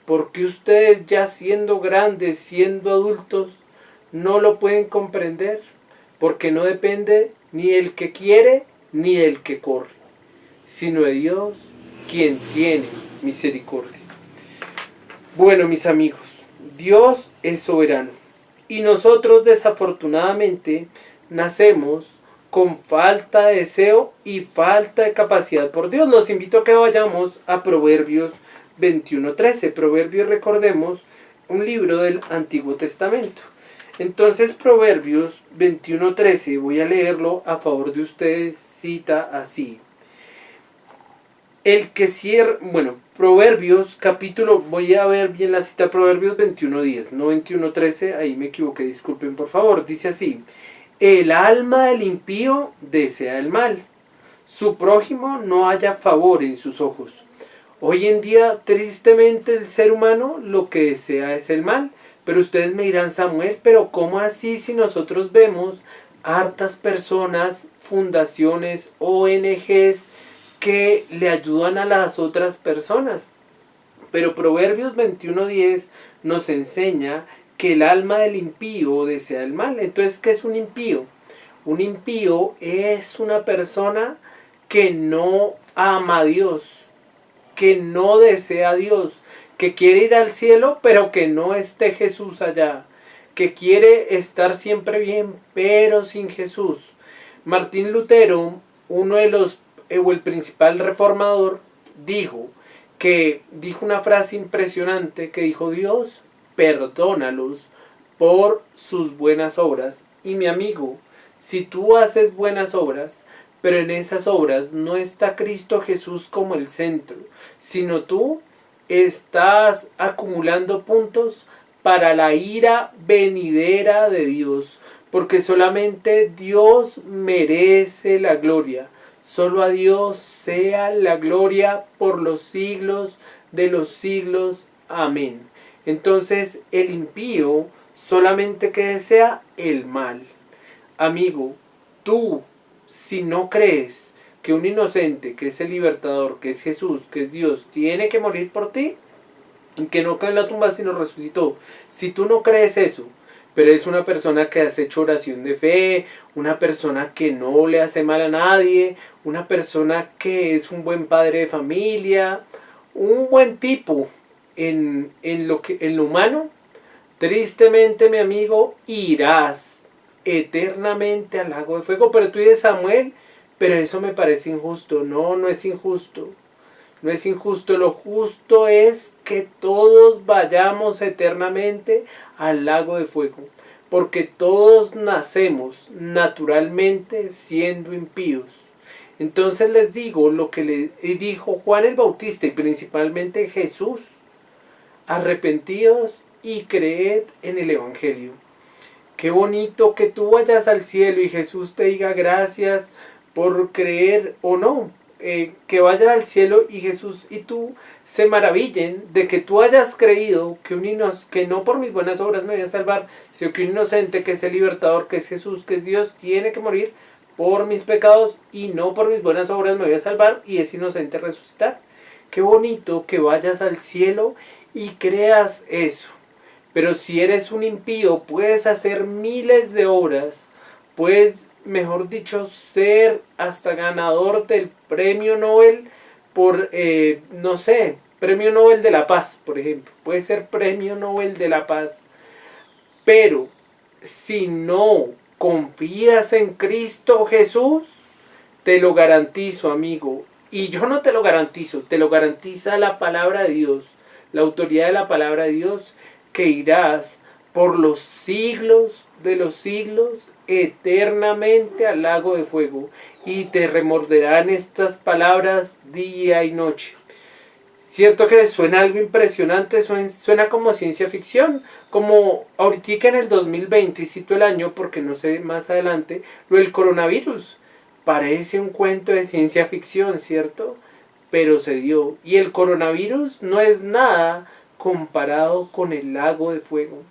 ¿Por qué ustedes ya siendo grandes, siendo adultos, no lo pueden comprender? Porque no depende ni del que quiere ni del que corre, sino de Dios, quien tiene misericordia. Bueno, mis amigos, Dios es soberano y nosotros desafortunadamente nacemos con falta de deseo y falta de capacidad por Dios. Los invito a que vayamos a Proverbios 21:13. Proverbios, recordemos, un libro del Antiguo Testamento. Entonces, Proverbios 21:13, voy a leerlo a favor de ustedes, cita así. Proverbios capítulo, voy a ver bien la cita, Proverbios 21:10, no 21:13, ahí me equivoqué, disculpen por favor. Dice así: el alma del impío desea el mal, su prójimo no halla favor en sus ojos. Hoy en día, tristemente, el ser humano lo que desea es el mal. Pero ustedes me dirán: Samuel, pero ¿cómo así si nosotros vemos hartas personas, fundaciones, ONGs que le ayudan a las otras personas? Pero Proverbios 21:10 nos enseña que el alma del impío desea el mal. Entonces, ¿qué es un impío? Un impío es una persona que no ama a Dios, que no desea a Dios, que quiere ir al cielo, pero que no esté Jesús allá, que quiere estar siempre bien, pero sin Jesús. Martín Lutero, uno de los, o el principal reformador, dijo una frase impresionante, que dijo: Dios, perdónalos por sus buenas obras. Y mi amigo, si tú haces buenas obras, pero en esas obras no está Cristo Jesús como el centro, sino tú estás acumulando puntos para la ira venidera de Dios, porque solamente Dios merece la gloria. Solo a Dios sea la gloria por los siglos de los siglos. Amén. Entonces, el impío solamente que desea el mal. Amigo, tú, si no crees que un inocente, que es el libertador, que es Jesús, que es Dios, tiene que morir por ti, y que no quedó en la tumba sino resucitó, si tú no crees eso, pero es una persona que has hecho oración de fe, una persona que no le hace mal a nadie, una persona que es un buen padre de familia, un buen tipo en lo humano, tristemente, mi amigo, irás eternamente al lago de fuego. Pero tú dices: Samuel, pero eso me parece injusto. No, no es injusto. No es injusto. Lo justo es que todos vayamos eternamente al lago de fuego. Porque todos nacemos naturalmente siendo impíos. Entonces les digo lo que le dijo Juan el Bautista y principalmente Jesús: arrepentíos y creed en el Evangelio. Qué bonito que tú vayas al cielo y Jesús te diga gracias por creer o no. Que vayas al cielo y Jesús y tú se maravillen de que tú hayas creído que no por mis buenas obras me voy a salvar, sino que un inocente, que es el libertador, que es Jesús, que es Dios, tiene que morir por mis pecados y no por mis buenas obras me voy a salvar, y es inocente resucitar. Qué bonito que vayas al cielo y creas eso. Pero si eres un impío, puedes hacer miles de obras, puedes, mejor dicho, ser hasta ganador del premio Nobel por, no sé, premio Nobel de la Paz, por ejemplo. Puede ser premio Nobel de la Paz. Pero si no confías en Cristo Jesús, te lo garantizo, amigo. Y yo no te lo garantizo, te lo garantiza la palabra de Dios, la autoridad de la palabra de Dios, que irás por los siglos de los siglos eternamente al lago de fuego, y te remorderán estas palabras día y noche. Cierto que suena algo impresionante, suena como ciencia ficción, como ahorita en el 2020, y cito el año porque no sé más adelante, lo del coronavirus. Parece un cuento de ciencia ficción, ¿cierto? Pero se dio. Y el coronavirus no es nada comparado con el lago de fuego.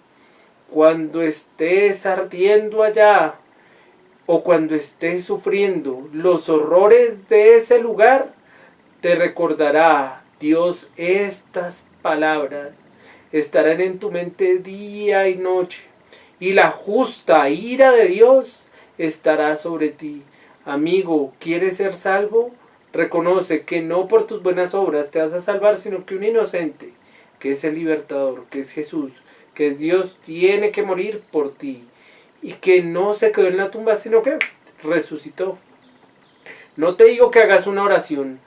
Cuando estés ardiendo allá, o cuando estés sufriendo los horrores de ese lugar, te recordará Dios estas palabras estarán en tu mente día y noche, y la justa ira de Dios estará sobre ti. Amigo, ¿quieres ser salvo? Reconoce que no por tus buenas obras te vas a salvar, sino que un inocente, que es el libertador, que es Jesús, que es Dios, tiene que morir por ti. Y que no se quedó en la tumba, sino que resucitó. No te digo que hagas una oración,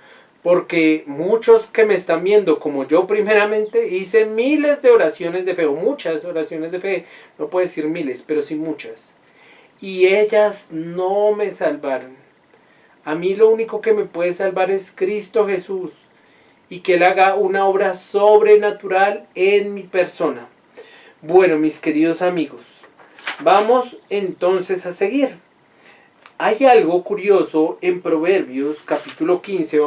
porque muchos que me están viendo, como yo primeramente, hice miles de oraciones de fe, o muchas oraciones de fe, no puedo decir miles, pero sí muchas. Y ellas no me salvaron. A mí lo único que me puede salvar es Cristo Jesús, y que Él haga una obra sobrenatural en mi persona. Bueno, mis queridos amigos, vamos entonces a seguir. Hay algo curioso en Proverbios capítulo 15,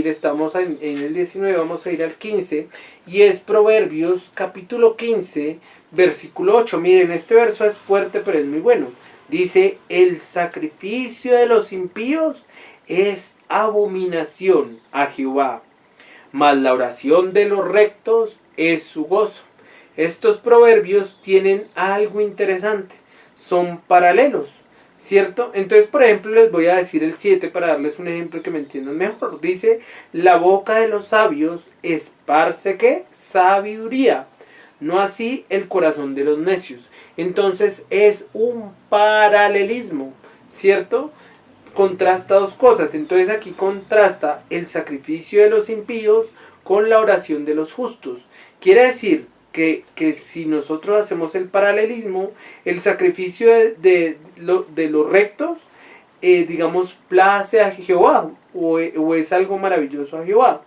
estamos en el 19, vamos a ir al 15, y es Proverbios capítulo 15, versículo 8. Miren, este verso es fuerte, pero es muy bueno. Dice, el sacrificio de los impíos es abominación a Jehová, mas la oración de los rectos es su gozo. Estos proverbios tienen algo interesante, son paralelos, ¿cierto? Entonces, por ejemplo, les voy a decir el 7 para darles un ejemplo que me entiendan mejor. Dice, la boca de los sabios esparce, ¿qué? Sabiduría, no así el corazón de los necios. Entonces es un paralelismo, ¿cierto? Contrasta dos cosas. Entonces aquí contrasta el sacrificio de los impíos con la oración de los justos. Quiere decir que si nosotros hacemos el paralelismo, el sacrificio de los rectos, digamos, place a Jehová, o es algo maravilloso a Jehová.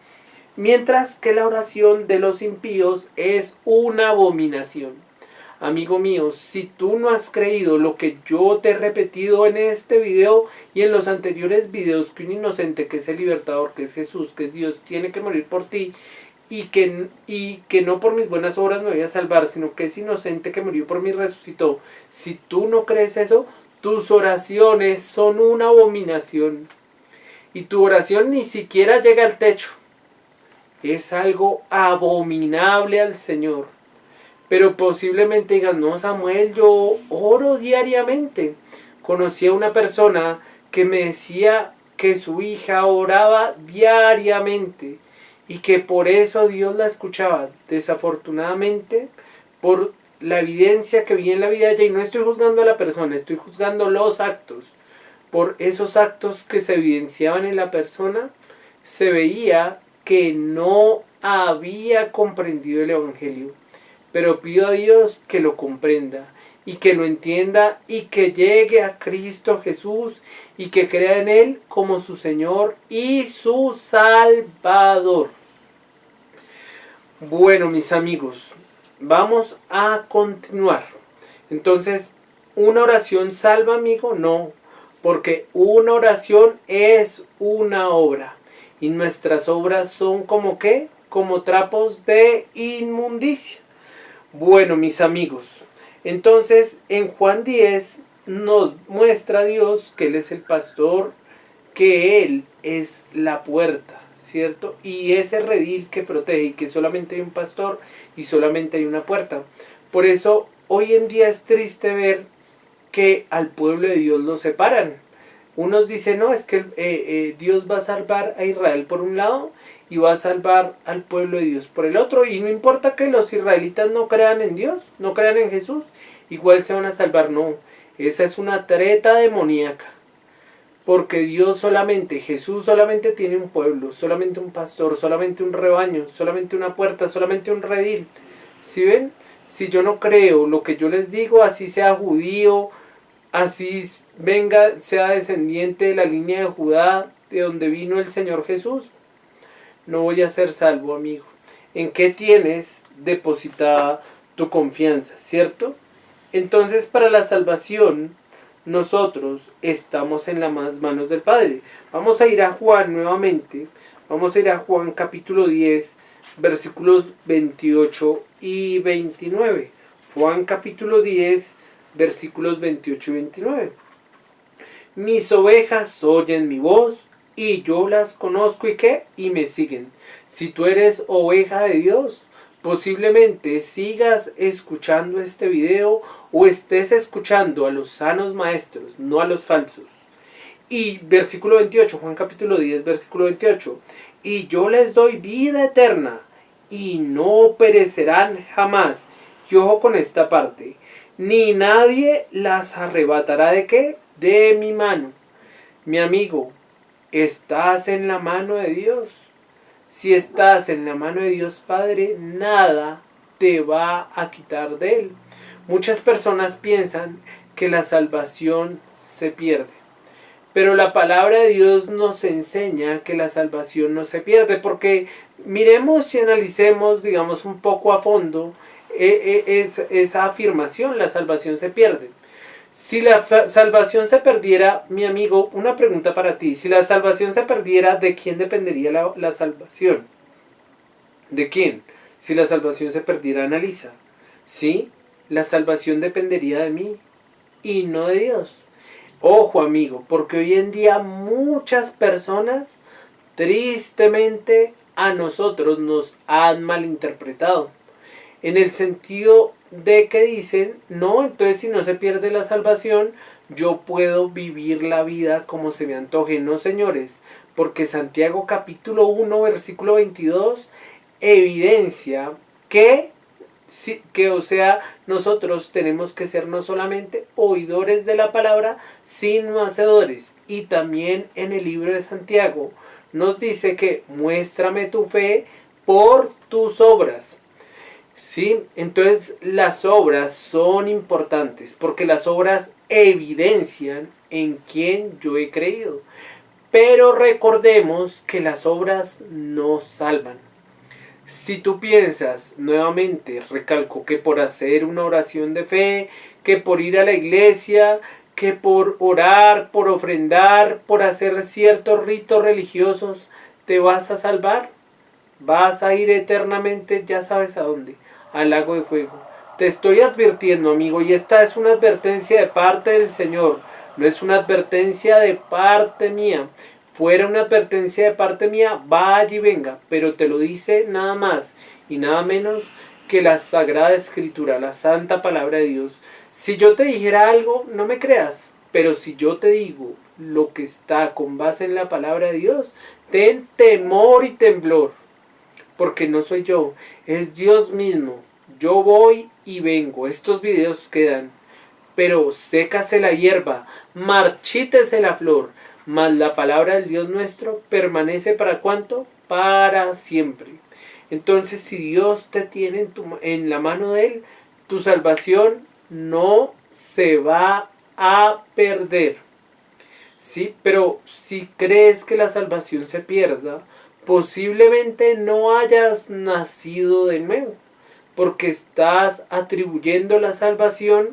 Mientras que la oración de los impíos es una abominación. Amigo mío, si tú no has creído lo que yo te he repetido en este video y en los anteriores videos, que un inocente, que es el libertador, que es Jesús, que es Dios, tiene que morir por ti, y que no por mis buenas obras me voy a salvar, sino que es inocente, que murió por mí y resucitó. Si tú no crees eso, tus oraciones son una abominación. Y tu oración ni siquiera llega al techo. Es algo abominable al Señor. Pero posiblemente digas, no, Samuel, yo oro diariamente. Conocí a una persona que me decía que su hija oraba diariamente y que por eso Dios la escuchaba. Desafortunadamente, por la evidencia que vi en la vida de ella, y no estoy juzgando a la persona, estoy juzgando los actos. Por esos actos que se evidenciaban en la persona, se veía que no había comprendido el Evangelio. Pero pido a Dios que lo comprenda y que lo entienda y que llegue a Cristo Jesús y que crea en Él como su Señor y su Salvador. Bueno, mis amigos, vamos a continuar. Entonces, ¿una oración salva, amigo? No, porque una oración es una obra. Y nuestras obras son como ¿qué? Como trapos de inmundicia. Bueno, mis amigos, entonces en Juan 10 nos muestra Dios que Él es el pastor, que Él es la puerta, ¿cierto? Y ese redil que protege, y que solamente hay un pastor y solamente hay una puerta. Por eso hoy en día es triste ver que al pueblo de Dios lo separan. Unos dicen, no, es que Dios va a salvar a Israel por un lado y va a salvar al pueblo de Dios por el otro. Y no importa que los israelitas no crean en Dios, no crean en Jesús, igual se van a salvar. No, esa es una treta demoníaca. Porque Dios solamente, Jesús solamente tiene un pueblo, solamente un pastor, solamente un rebaño, solamente una puerta, solamente un redil. ¿Sí ven? Si yo no creo lo que yo les digo, así sea judío, así venga, sea descendiente de la línea de Judá, de donde vino el Señor Jesús, no voy a ser salvo, amigo. ¿En qué tienes depositada tu confianza, cierto? Entonces, para la salvación, nosotros estamos en las manos del Padre. Vamos a ir a Juan nuevamente. Vamos a ir a Juan capítulo 10, versículos 28 y 29. Juan capítulo 10, versículos 28 y 29. Mis ovejas oyen mi voz y yo las conozco y ¿qué? Y me siguen. Si tú eres oveja de Dios, posiblemente sigas escuchando este video o estés escuchando a los sanos maestros, no a los falsos. Y versículo 28, Juan capítulo 10, versículo 28. Y yo les doy vida eterna y no perecerán jamás. Y ojo con esta parte. Ni nadie las arrebatará ¿de qué? De mi mano. Mi amigo, ¿estás en la mano de Dios? Si estás en la mano de Dios Padre, nada te va a quitar de Él. Muchas personas piensan que la salvación se pierde. Pero la palabra de Dios nos enseña que la salvación no se pierde, porque miremos y analicemos, digamos, un poco a fondo esa afirmación, la salvación se pierde. Si la salvación se perdiera, mi amigo, una pregunta para ti, si la salvación se perdiera, ¿de quién dependería la salvación? ¿De quién? Si la salvación se perdiera, analiza. ¿Sí? La salvación dependería de mí y no de Dios. Ojo amigo, porque hoy en día muchas personas tristemente a nosotros nos han malinterpretado. En el sentido de que dicen, no, entonces si no se pierde la salvación, yo puedo vivir la vida como se me antoje. No señores, porque Santiago capítulo 1 versículo 22 evidencia que o sea, nosotros tenemos que ser no solamente oidores de la palabra, sino hacedores. Y también en el libro de Santiago nos dice que muéstrame tu fe por tus obras. ¿Sí? Entonces las obras son importantes porque las obras evidencian en quién yo he creído. Pero recordemos que las obras no salvan. Si tú piensas, nuevamente recalco, que por hacer una oración de fe, que por ir a la iglesia, que por orar, por ofrendar, por hacer ciertos ritos religiosos, te vas a salvar, vas a ir eternamente, ya sabes a dónde, al lago de fuego. Te estoy advirtiendo, amigo, y esta es una advertencia de parte del Señor, no es una advertencia de parte mía. Fuera una advertencia de parte mía, vaya y venga, pero te lo dice nada más y nada menos que la Sagrada Escritura, la Santa Palabra de Dios. Si yo te dijera algo, no me creas, pero si yo te digo lo que está con base en la Palabra de Dios, ten temor y temblor, porque no soy yo, es Dios mismo. Yo voy y vengo, estos videos quedan, pero sécase la hierba, marchítese la flor, mas la palabra del Dios nuestro permanece ¿para cuánto? Para siempre. Entonces, si Dios te tiene en la mano de Él, tu salvación no se va a perder. ¿Sí? Pero si crees que la salvación se pierda, posiblemente no hayas nacido de nuevo, porque estás atribuyendo la salvación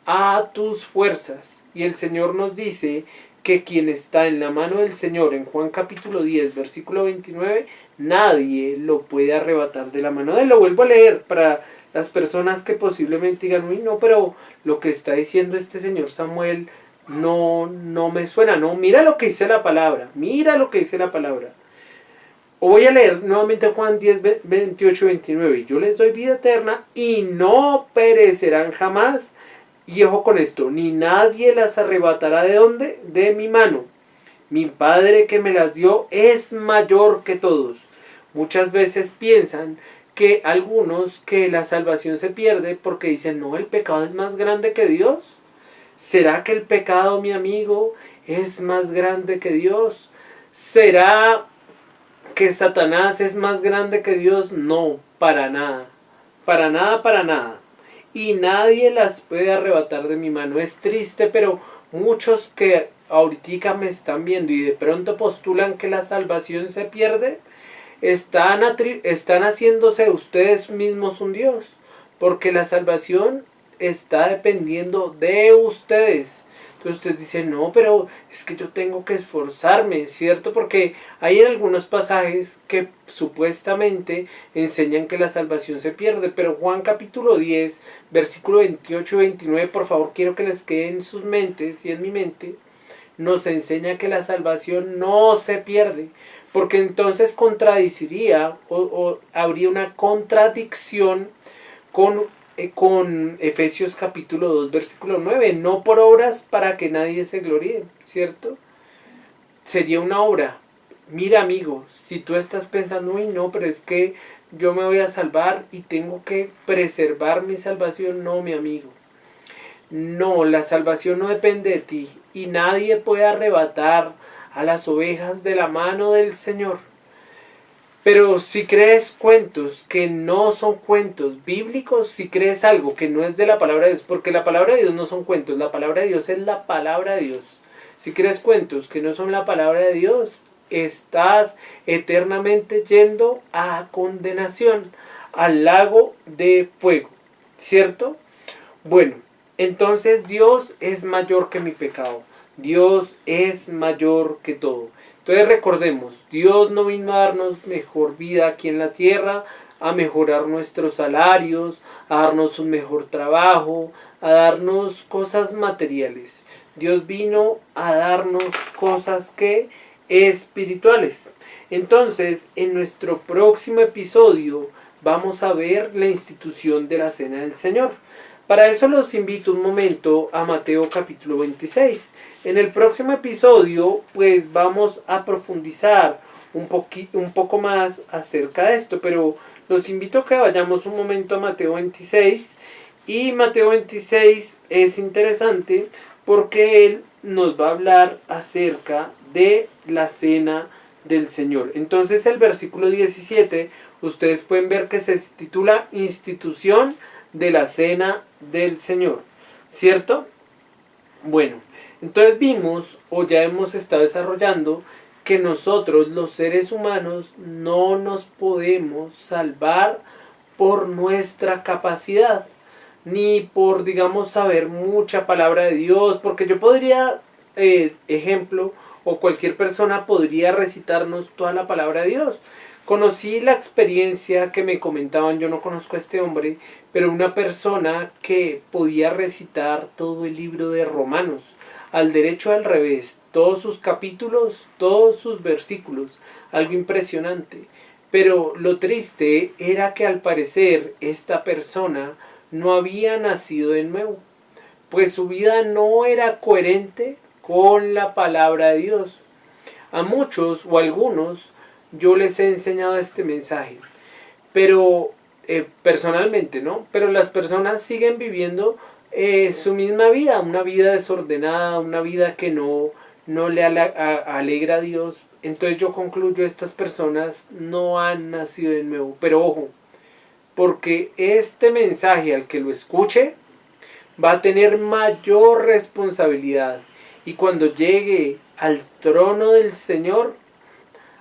a tus fuerzas. Y el Señor nos dice que quien está en la mano del Señor, en Juan capítulo 10, versículo 29, nadie lo puede arrebatar de la mano de Él. Lo vuelvo a leer para las personas que posiblemente digan, uy, no, pero lo que está diciendo este señor Samuel no me suena. No, mira lo que dice la palabra, mira lo que dice la palabra. O voy a leer nuevamente Juan 10, 28 y 29. Yo les doy vida eterna y no perecerán jamás. Y ojo con esto, ni nadie las arrebatará ¿de dónde? De mi mano. Mi Padre que me las dio es mayor que todos. Muchas veces piensan que algunos que la salvación se pierde porque dicen, no, el pecado es más grande que Dios. ¿Será que el pecado, mi amigo, es más grande que Dios? ¿Será que Satanás es más grande que Dios? No, para nada. Para nada, para nada. Y nadie las puede arrebatar de mi mano. Es triste, pero muchos que ahorita me están viendo y de pronto postulan que la salvación se pierde, están haciéndose ustedes mismos un Dios, porque la salvación está dependiendo de ustedes. Entonces ustedes dicen, no, pero es que yo tengo que esforzarme, ¿cierto? Porque hay en algunos pasajes que supuestamente enseñan que la salvación se pierde, pero Juan capítulo 10, versículo 28 y 29, por favor, quiero que les quede en sus mentes y en mi mente, nos enseña que la salvación no se pierde, porque entonces contradiciría o habría una contradicción con Efesios capítulo 2 versículo 9, no por obras para que nadie se gloríe, ¿cierto? Sería una obra. Mira, amigo, si tú estás pensando, uy, no, pero es que yo me voy a salvar y tengo que preservar mi salvación, no, mi amigo. No, la salvación no depende de ti y nadie puede arrebatar a las ovejas de la mano del Señor. Pero si crees cuentos que no son cuentos bíblicos, si crees algo que no es de la palabra de Dios, porque la palabra de Dios no son cuentos, la palabra de Dios es la palabra de Dios. Si crees cuentos que no son la palabra de Dios, estás eternamente yendo a condenación, al lago de fuego, ¿cierto? Bueno, entonces Dios es mayor que mi pecado. Dios es mayor que todo. Entonces recordemos, Dios no vino a darnos mejor vida aquí en la tierra, a mejorar nuestros salarios, a darnos un mejor trabajo, a darnos cosas materiales. Dios vino a darnos cosas que espirituales. Entonces, en nuestro próximo episodio vamos a ver la institución de la Cena del Señor. Para eso los invito un momento a Mateo capítulo 26. En el próximo episodio pues vamos a profundizar un poco más acerca de esto, pero los invito a que vayamos un momento a Mateo 26. Y Mateo 26 es interesante porque él nos va a hablar acerca de la Cena del Señor. Entonces el versículo 17, ustedes pueden ver que se titula Institución de la Cena del Señor, ¿cierto? Bueno, entonces vimos o ya hemos estado desarrollando que nosotros los seres humanos no nos podemos salvar por nuestra capacidad, ni por, digamos, saber mucha palabra de Dios, porque yo podría, ejemplo, o cualquier persona podría recitarnos toda la palabra de Dios. Conocí la experiencia que me comentaban, yo no conozco a este hombre, pero una persona que podía recitar todo el libro de Romanos, al derecho al revés, todos sus capítulos, todos sus versículos, algo impresionante. Pero lo triste era que al parecer esta persona no había nacido de nuevo, pues su vida no era coherente con la palabra de Dios. A muchos o algunos yo les he enseñado este mensaje, pero personalmente, ¿no? Pero las personas siguen viviendo su misma vida, una vida desordenada, una vida que no le alegra a Dios. Entonces yo concluyo, estas personas no han nacido de nuevo. Pero ojo, porque este mensaje al que lo escuche va a tener mayor responsabilidad. Y cuando llegue al trono del Señor,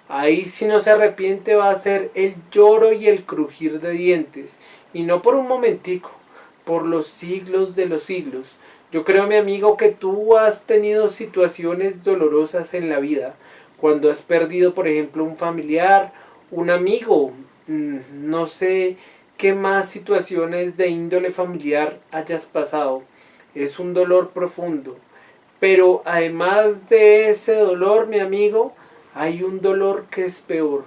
ahí si no se arrepiente va a ser el lloro y el crujir de dientes. Y no por un momentico, por los siglos de los siglos. Yo creo, mi amigo, que tú has tenido situaciones dolorosas en la vida. Cuando has perdido, por ejemplo, un familiar, un amigo, no sé qué más situaciones de índole familiar hayas pasado. Es un dolor profundo. Pero además de ese dolor, mi amigo, hay un dolor que es peor.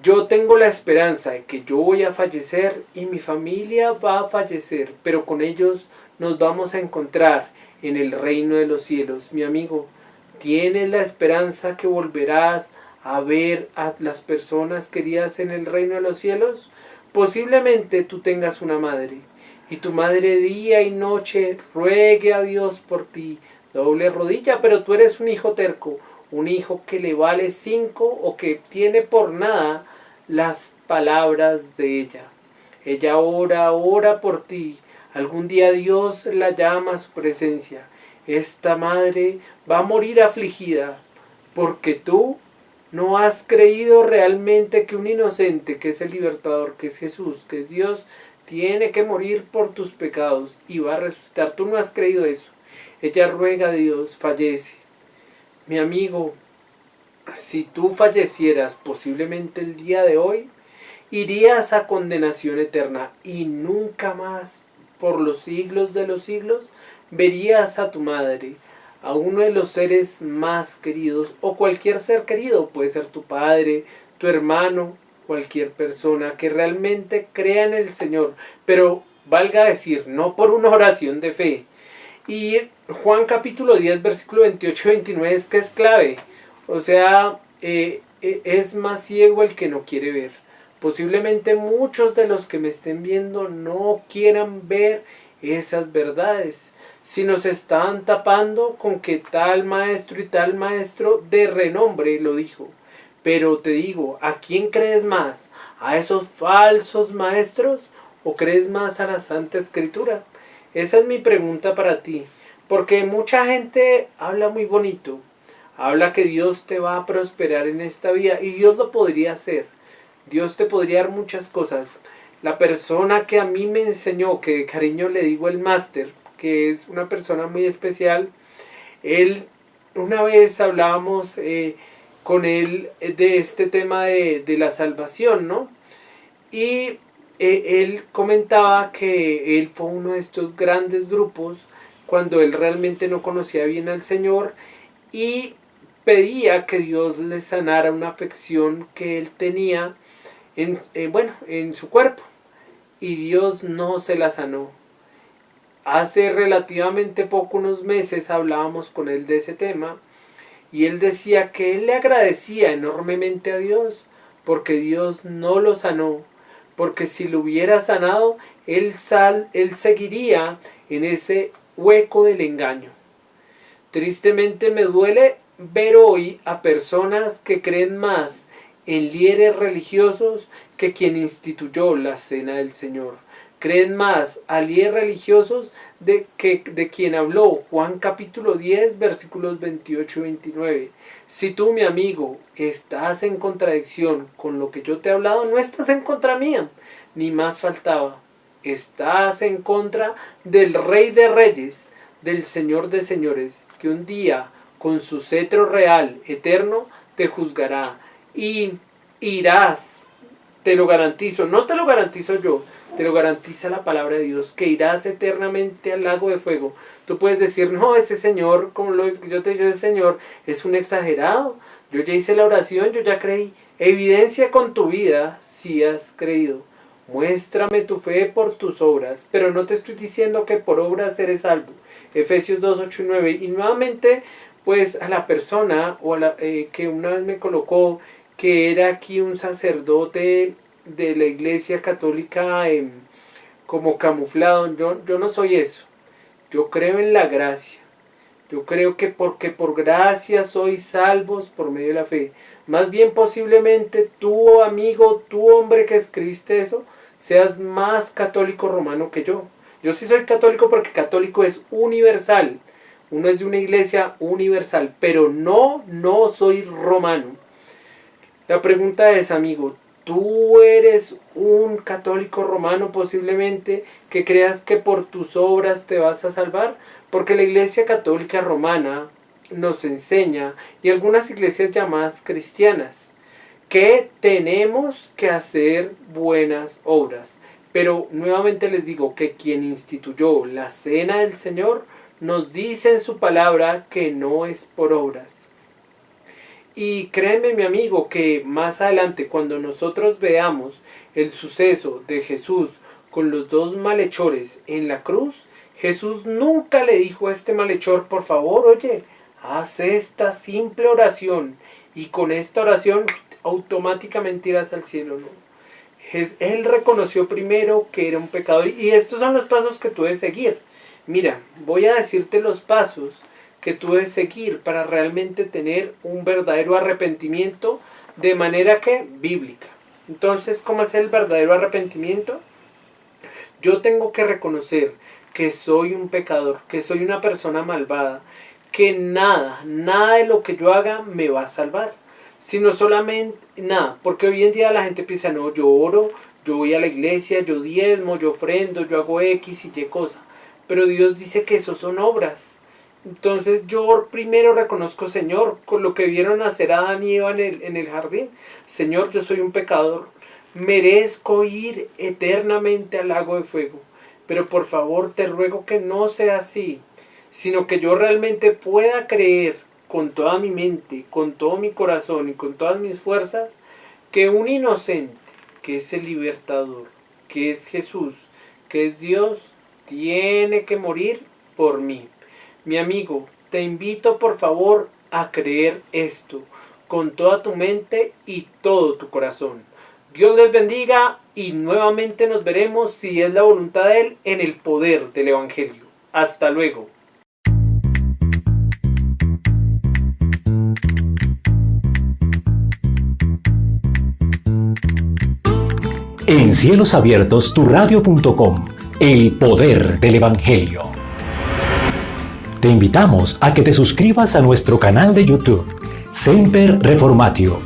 Yo tengo la esperanza de que yo voy a fallecer y mi familia va a fallecer, pero con ellos nos vamos a encontrar en el reino de los cielos. Mi amigo, ¿tienes la esperanza que volverás a ver a las personas queridas en el reino de los cielos? Posiblemente tú tengas una madre y tu madre día y noche ruegue a Dios por ti, doble rodilla, pero tú eres un hijo terco, un hijo que le vale 5 o que tiene por nada las palabras de ella. Ella ora por ti. Algún día Dios la llama a su presencia. Esta madre va a morir afligida porque tú no has creído realmente que un inocente, que es el libertador, que es Jesús, que es Dios, tiene que morir por tus pecados y va a resucitar. Tú no has creído eso. Ella ruega a Dios, fallece. Mi amigo, si tú fallecieras posiblemente el día de hoy, irías a condenación eterna y nunca más, por los siglos de los siglos, verías a tu madre, a uno de los seres más queridos, o cualquier ser querido, puede ser tu padre, tu hermano, cualquier persona que realmente crea en el Señor, pero valga decir, no por una oración de fe. Y Juan capítulo 10, versículo 28 y 29 es que es clave. O sea, es más ciego el que no quiere ver. Posiblemente muchos de los que me estén viendo no quieran ver esas verdades. Si nos están tapando con que tal maestro y tal maestro de renombre lo dijo. Pero te digo, ¿a quién crees más? ¿A esos falsos maestros o crees más a la Santa Escritura? Esa es mi pregunta para ti, porque mucha gente habla muy bonito, habla que Dios te va a prosperar en esta vida y Dios lo podría hacer, Dios te podría dar muchas cosas. La persona que a mí me enseñó, que de cariño le digo el máster, que es una persona muy especial, él, una vez hablábamos con él de este tema de la salvación, ¿no? Y él comentaba que él fue uno de estos grandes grupos cuando él realmente no conocía bien al Señor y pedía que Dios le sanara una afección que él tenía en su cuerpo, y Dios no se la sanó. Hace relativamente poco, unos meses, hablábamos con él de ese tema y él decía que él le agradecía enormemente a Dios porque Dios no lo sanó, porque si lo hubiera sanado, él seguiría en ese hueco del engaño. Tristemente me duele ver hoy a personas que creen más en líderes religiosos que quien instituyó la cena del Señor. Creen más a líderes religiosos de quien habló Juan capítulo 10 versículos 28 y 29. Si tú, mi amigo, estás en contradicción con lo que yo te he hablado, no estás en contra mía, ni más faltaba. Estás en contra del Rey de Reyes, del Señor de Señores, que un día con su cetro real eterno te juzgará y irás, te lo garantizo, no te lo garantizo yo, te lo garantiza la palabra de Dios, que irás eternamente al lago de fuego. Tú puedes decir, no, ese señor, yo te digo, ese señor es un exagerado, yo ya hice la oración, yo ya creí. Evidencia con tu vida si has creído. Muéstrame tu fe por tus obras, pero no te estoy diciendo que por obras eres salvo. Efesios 2, 8 y 9. Y nuevamente, pues a la persona que una vez me colocó, que era aquí un sacerdote de la Iglesia Católica como camuflado, yo no soy eso. Yo creo en la gracia. Yo creo que porque por gracia sois salvos por medio de la fe. Más bien posiblemente tú, amigo, tú, hombre que escribiste eso, seas más católico romano que yo. Yo sí soy católico porque católico es universal. Uno es de una iglesia universal, pero no soy romano. La pregunta es, amigo, ¿tú eres un católico romano posiblemente que creas que por tus obras te vas a salvar? Porque la Iglesia Católica Romana nos enseña, y algunas iglesias llamadas cristianas, que tenemos que hacer buenas obras. Pero nuevamente les digo que quien instituyó la cena del Señor nos dice en su palabra que no es por obras. Y créeme, mi amigo, que más adelante, cuando nosotros veamos el suceso de Jesús con los dos malhechores en la cruz, Jesús nunca le dijo a este malhechor, por favor, oye, haz esta simple oración y con esta oración automáticamente irás al cielo, ¿no? Él reconoció primero que era un pecador y estos son los pasos que tú debes seguir. Mira, voy a decirte los pasos que tú debes seguir para realmente tener un verdadero arrepentimiento de manera que bíblica. Entonces, ¿cómo es el verdadero arrepentimiento? Yo tengo que reconocer que soy un pecador, que soy una persona malvada, que nada de lo que yo haga me va a salvar, sino solamente nada, porque hoy en día la gente piensa, no, yo oro, yo voy a la iglesia, yo diezmo, yo ofrendo, yo hago X y Y cosa, pero Dios dice que eso son obras. Entonces yo primero reconozco, Señor, con lo que vieron hacer a Adán y Eva en el jardín, Señor, yo soy un pecador, merezco ir eternamente al lago de fuego, pero por favor te ruego que no sea así. sino que yo realmente pueda creer con toda mi mente, con todo mi corazón y con todas mis fuerzas, que un inocente, que es el libertador, que es Jesús, que es Dios, tiene que morir por mí. Mi amigo, te invito por favor a creer esto con toda tu mente y todo tu corazón. Dios les bendiga y nuevamente nos veremos, si es la voluntad de Él, en el poder del Evangelio. Hasta luego. En Cielos Abiertos, turadio.com, el poder del Evangelio. Te invitamos a que te suscribas a nuestro canal de YouTube, Semper Reformatio.